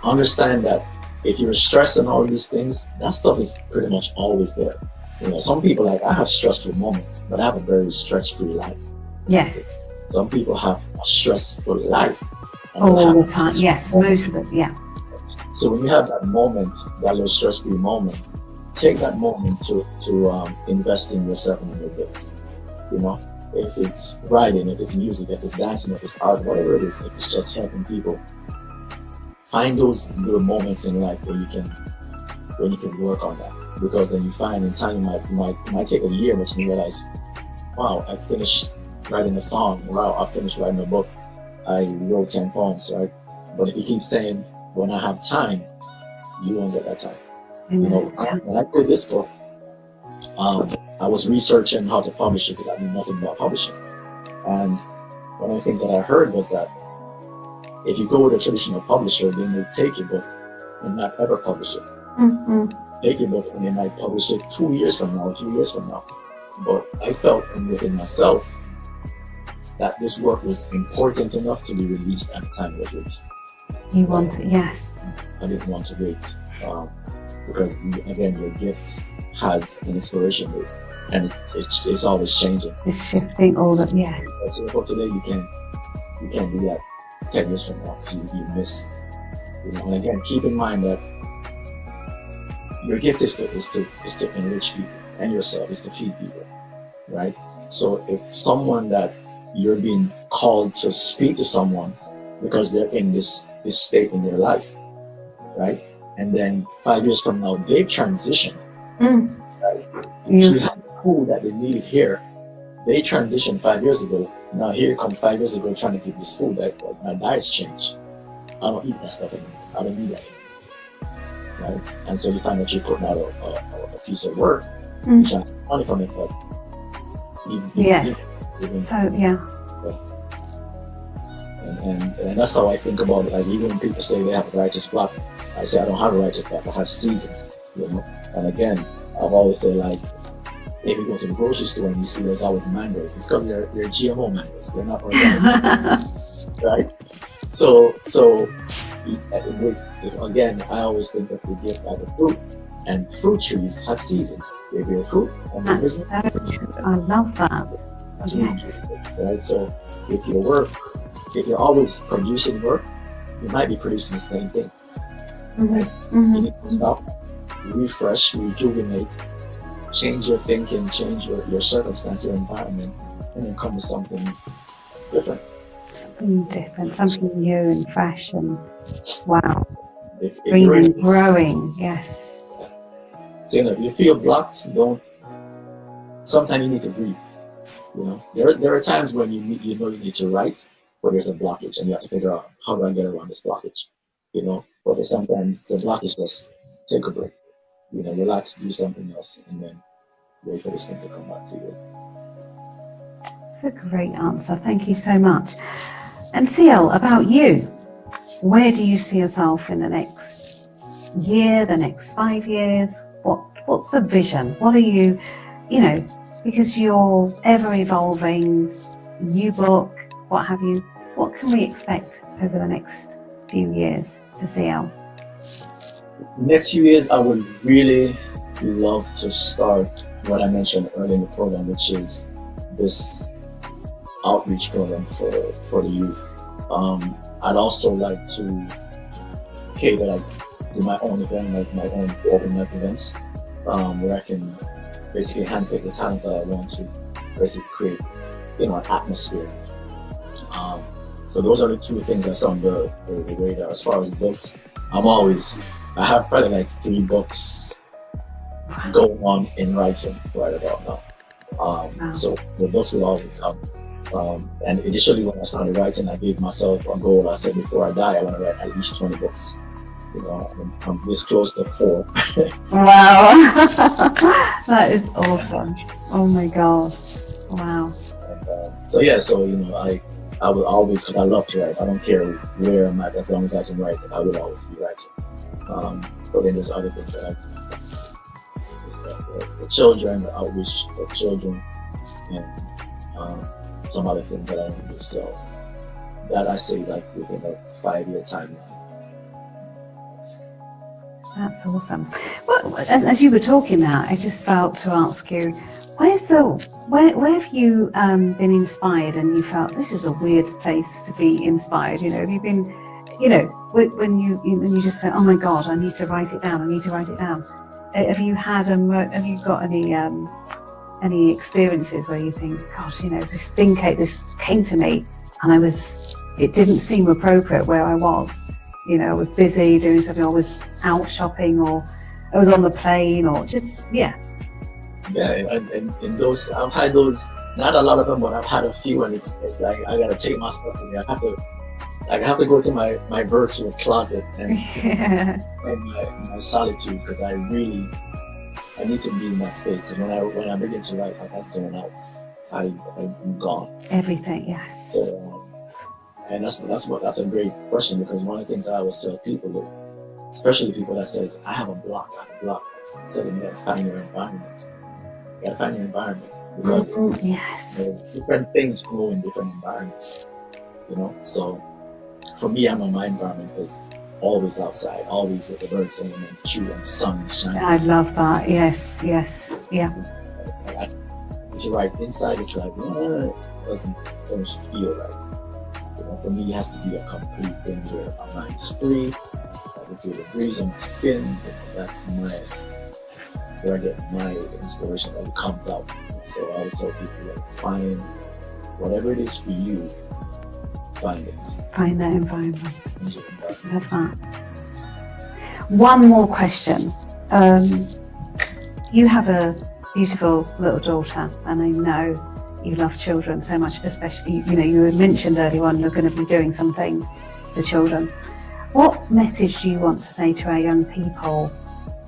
understand that if you're stressing all these things, that stuff is pretty much always there. You know, some people, like, I have stressful moments, but I have a very stress-free life. Yes. Some people have a stressful life. All the time, yes, most of it, yeah. So when you have that moment, that little stress-free moment, take that moment to invest in yourself and in your gift. You know, if it's writing, if it's music, if it's dancing, if it's art, whatever it is, if it's just helping people, find those little moments in life where you can work on that. Because then you find in time it might take a year, but you realize, wow, I finished writing a song. Wow, I finished writing a book. I wrote 10 poems, right? But if you keep saying, when I have time, you won't get that time. You know, when I did this book, I was researching how to publish it because I knew nothing about publishing. And one of the things that I heard was that if you go with a traditional publisher, then they take your book and not ever publish it. Take your book and they might publish it 2 years from now, 3 years from now. But I felt within myself that this work was important enough to be released at the time it was released. You want it, yes. I didn't want to wait because, again, your gift has an expiration date, and it's always changing. It's shifting all that, yes. So for today, you can't do that 10 years from now because you miss. You know, and again, keep in mind that your gift is to enrich people, and yourself is to feed people, right? So if someone that you're being called to speak to someone because they're in this state in their life, right? And then 5 years from now, they've transitioned, right? Yes. The food that they needed here, they transitioned 5 years ago. Now here you come 5 years ago trying to give this food that my diet's changed. I don't eat that stuff anymore. I don't need that anymore, right? And so you find that you're putting out a piece of work, which I have money from it, but And that's how I think about it. Like, even when people say they have a righteous block, I say I don't have a righteous block. I have seasons, you know. And again, I've always said, like, if you go to the grocery store and you see there's always mangoes, it's because they're GMO mangoes. They're not organic, right? So again, I always think that we give as a fruit, and fruit trees have seasons. They bear fruit, and they bear I love that. Yes. Right. So if you're always producing work, you might be producing the same thing. Right? You need to stop, refresh, rejuvenate, change your thinking, change your circumstance, your environment, and then come to something different. Something different, something new and fresh, and wow. If green and growing, yes. So, you know, if you feel blocked, sometimes you need to breathe. You know, there are times when you need to write, but there's a blockage, and you have to figure out, how do I get around this blockage? You know, but sometimes the blockage just take a break. You know, relax, do something else, and then wait for this thing to come back to you. It's a great answer. Thank you so much. And CL, about you, where do you see yourself in the next year, the next 5 years? What's the vision? What are you because you're ever evolving, new book, what have you. What can we expect over the next few years for CL? Next few years, I would really love to start what I mentioned earlier in the program, which is this outreach program for the youth. I'd also like to cater, like, do my own event, like my own open mic events, where I can basically handpick the talents that I want to basically create, an atmosphere. So those are the two things that's on the radar. As far as books, I have probably like 3 books going on in writing right about now. Wow. So the books will always come. And initially when I started writing, I gave myself a goal. I said, before I die, I want to write at least 20 books. I'm this close to 4. Wow. That is awesome. Oh my God. Wow. And, I will always, because I love to write. I don't care where I'm at, as long as I can write, I will always be writing. But then there's other things that I do. The children, the outreach for children, and some other things that I want to do. So that I say, like, within a 5-year timeline. That's awesome. Well, as you were talking there, I just felt to ask you, where have you been inspired and you felt this is a weird place to be inspired? Have you been, when you just go, oh my God, I need to write it down. Have you got any experiences where you think, gosh, this came to me and it didn't seem appropriate where I was. I was busy doing something, I was out shopping, or I was on the plane, or just, Yeah, and those, I've had those, not a lot of them, but I've had a few, and it's like, I gotta take my stuff away. I have to go to my virtual closet and find my solitude, because I need to be in that space, because when I begin to write, I zone out. I'm gone. Everything, yes. So, and that's a great question, because one of the things I always tell people is, especially people that says, I have a block, I tell them, you gotta find your environment. Because yes, different things grow in different environments, So for me, my environment is always outside, always with the birds singing and the tree and the sun shining. I love that. Yes, yeah. If you write inside, it's like, it doesn't feel right. For me, it has to be a complete thing where my mind is free. I can feel the breeze on my skin. That's where I get my inspiration that comes out. So I always tell people, find whatever it is for you, find it. Find that environment. Love that. One more question. You have a beautiful little daughter, and I know you love children so much, especially, you had mentioned earlier on you're going to be doing something for children. What message do you want to say to our young people?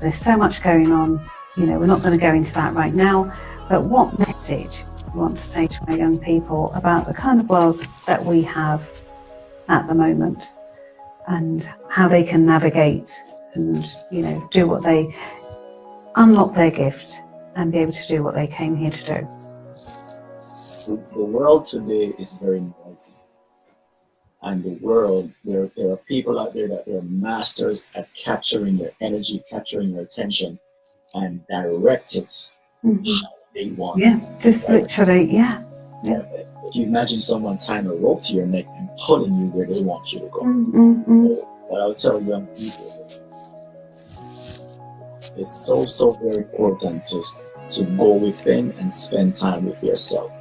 There's so much going on, we're not going to go into that right now, but what message do you want to say to our young people about the kind of world that we have at the moment, and how they can navigate and, do what they, unlock their gift and be able to do what they came here to do? The world today is very noisy, and the world, there are people out there that they're masters at capturing your energy, capturing your attention, and direct it how they want. Yeah, just literally, yeah. If you imagine someone tying a rope to your neck and pulling you where they want you to go. What I'll tell young people, it's so very important to go within and spend time with yourself.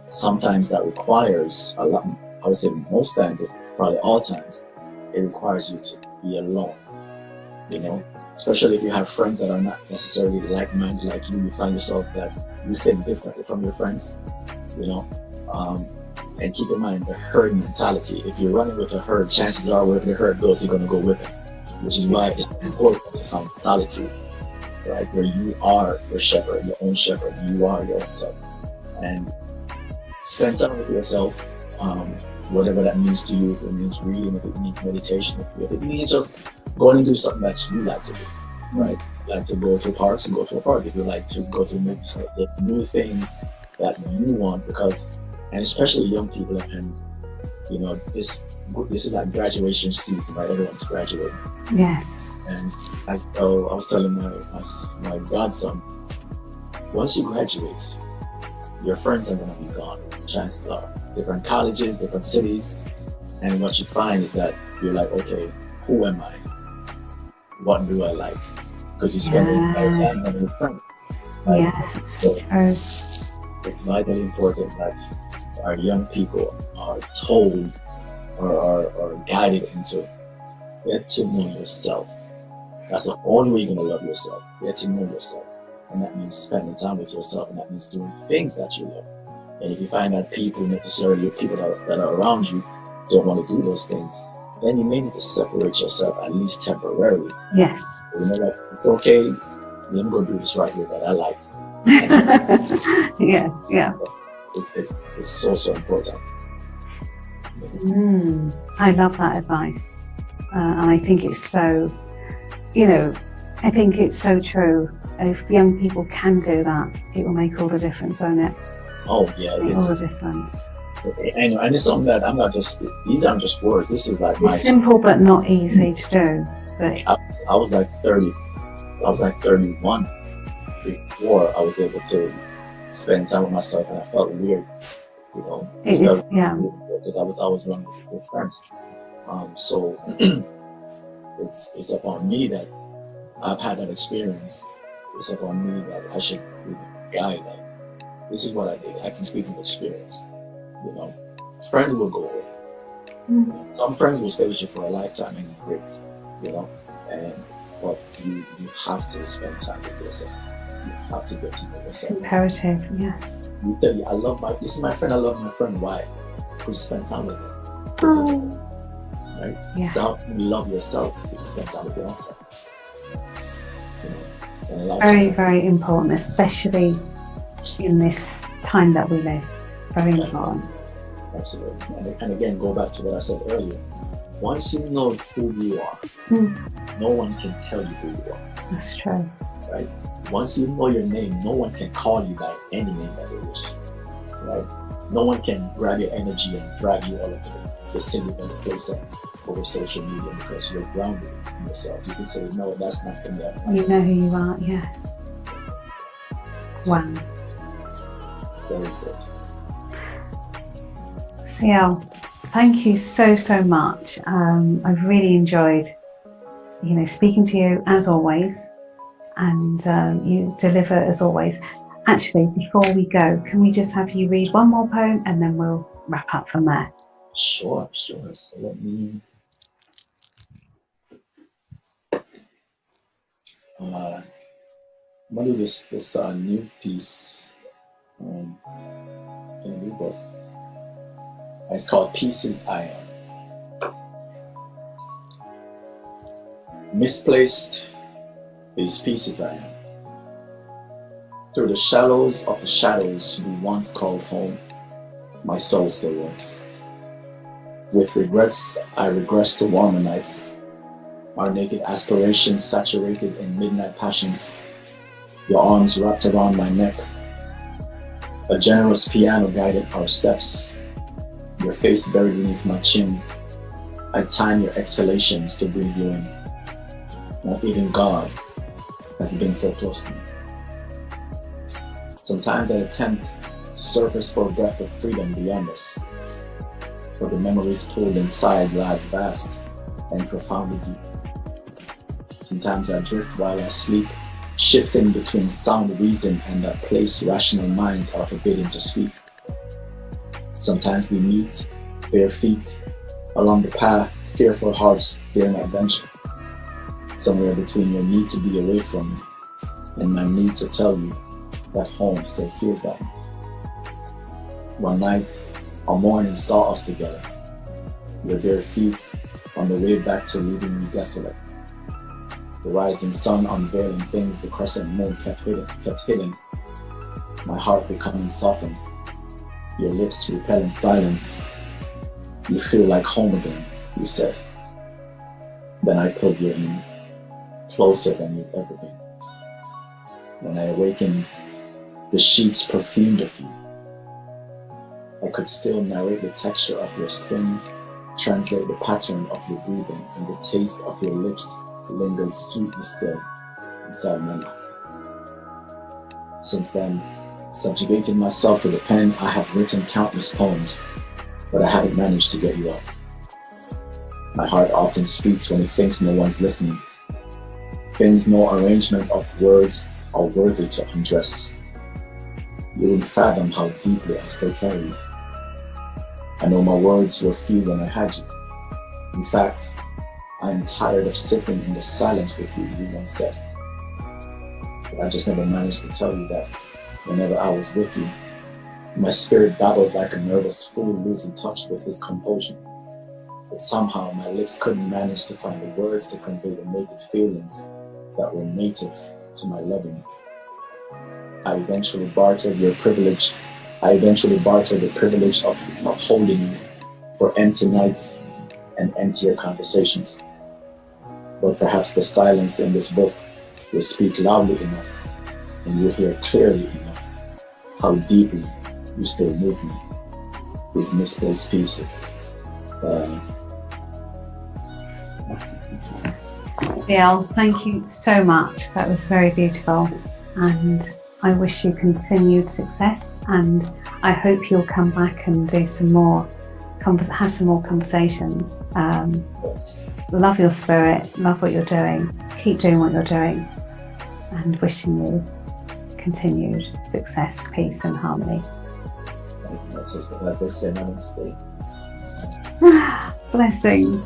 Sometimes that requires a lot, I would say most times, probably all times, it requires you to be alone, especially if you have friends that are not necessarily like-minded like you find yourself that you think differently from your friends, and keep in mind the herd mentality. If you're running with a herd, chances are wherever the herd goes, you're going to go with it, which is why it's important to find solitude, right? Where you are your shepherd, your own shepherd, you are your own self, and spend time with yourself, whatever that means to you. If it means reading, if it means meditation, if it means just going and do something that you like to do, right? like to go to parks, go to a park. If you like to go to movies, new things that you want, because, and especially young people, and you know, this is like graduation season, right? Everyone's graduating. Yes. And I was telling my godson, once you graduate, your friends are going to be gone. Chances are, different colleges, different cities, and what you find is that you're like, okay, who am I? What do I like? Because you spend your entire time with friends. Right? Yes, it's true. It's vitally important that our young people are told or are guided into get to know yourself. That's the only way you're going to love yourself. Get to know yourself. And that means spending time with yourself, and that means doing things that you love. And if you find that people that are around you don't want to do those things, then you may need to separate yourself, at least temporarily. Yes. You know, like, it's okay, I'm going to do this right here that I like. Yeah. It's so important. I love that advice. And I think it's so, I think it's so true. If young people can do that, it will make all the difference, won't it? Oh, yeah. It's all the difference. And it's something that I'm not just, these aren't just words. This is like it's simple but not easy to do. But I was like 30, I was like 31 before I was able to spend time with myself, and I felt weird, Because I was always running with friends. So it's upon me that I've had that experience. It's upon me that I should be guide. Like, this is what I did. I can speak from experience. Friends will go away. Some friends will stay with you for a lifetime, and great, but you have to spend time with yourself. You have to get to know yourself. It's imperative, yes. You tell you, this is my friend, I love my friend. Why? Because you spend time with them. Right? Yeah. So how can you love yourself if you spend time with yourself? Very, very important, especially in this time that we live. Very important. Absolutely. And again, go back to what I said earlier. Once you know who you are, no one can tell you who you are. That's true. Right? Once you know your name, no one can call you by any name that they wish. Right? No one can grab your energy and drag you all over the city and the place over social media, because you're grounded in yourself. You can say, no, that's not for me. You know who you are, yes. Wow. Very good. CL, thank you so much. I've really enjoyed, speaking to you as always, and you deliver as always. Actually, before we go, can we just have you read one more poem and then we'll wrap up from there? Sure. So let me. I'm gonna do this new piece in a new book. It's called Pieces I Am. Misplaced, these pieces I am. Through the shallows of the shadows we once called home, my soul still roams. With regrets, I regress to warmer nights, our naked aspirations saturated in midnight passions, your arms wrapped around my neck. A generous piano guided our steps, your face buried beneath my chin. I time your exhalations to breathe you in. Not even God has been so close to me. Sometimes I attempt to surface for a breath of freedom beyond us, but the memories pulled inside lies vast and profoundly deep. Sometimes I drift while I sleep, shifting between sound reason and that place rational minds are forbidden to speak. Sometimes we meet, bare feet, along the path, fearful hearts fearing adventure. Somewhere between your need to be away from me and my need to tell you that home still feels like me. One night, our morning saw us together, your bare feet on the way back to leaving me desolate. The rising sun unveiling things the crescent moon kept hidden, my heart becoming softened, your lips repelling silence. You feel like home again, you said. Then I pulled you in, closer than you've ever been. When I awakened, the sheets perfumed of you. I could still narrate the texture of your skin, translate the pattern of your breathing, and the taste of your lips lingered sweetly still inside my mouth. Since then, subjugating myself to the pen, I have written countless poems, but I haven't managed to get you out. My heart often speaks when it thinks no one's listening. Things no arrangement of words are worthy to undress. You wouldn't fathom how deeply I still carry you. I know my words were few when I had you. In fact, I am tired of sitting in the silence with you, you once said. But I just never managed to tell you that whenever I was with you, my spirit babbled like a nervous fool losing touch with his composure. But somehow my lips couldn't manage to find the words to convey the naked feelings that were native to my loving you. I eventually bartered the privilege of holding you for empty nights and emptier conversations. But perhaps the silence in this book will speak loudly enough and you'll hear clearly enough how deeply you still move me. These misplaced pieces. Bill, thank you so much. That was very beautiful, and I wish you continued success, and I hope you'll come back and do some more, have some more conversations. Love your spirit, love what you're doing, keep doing what you're doing, and wishing you continued success, peace and harmony. That's just, as I said, namaste. Blessings.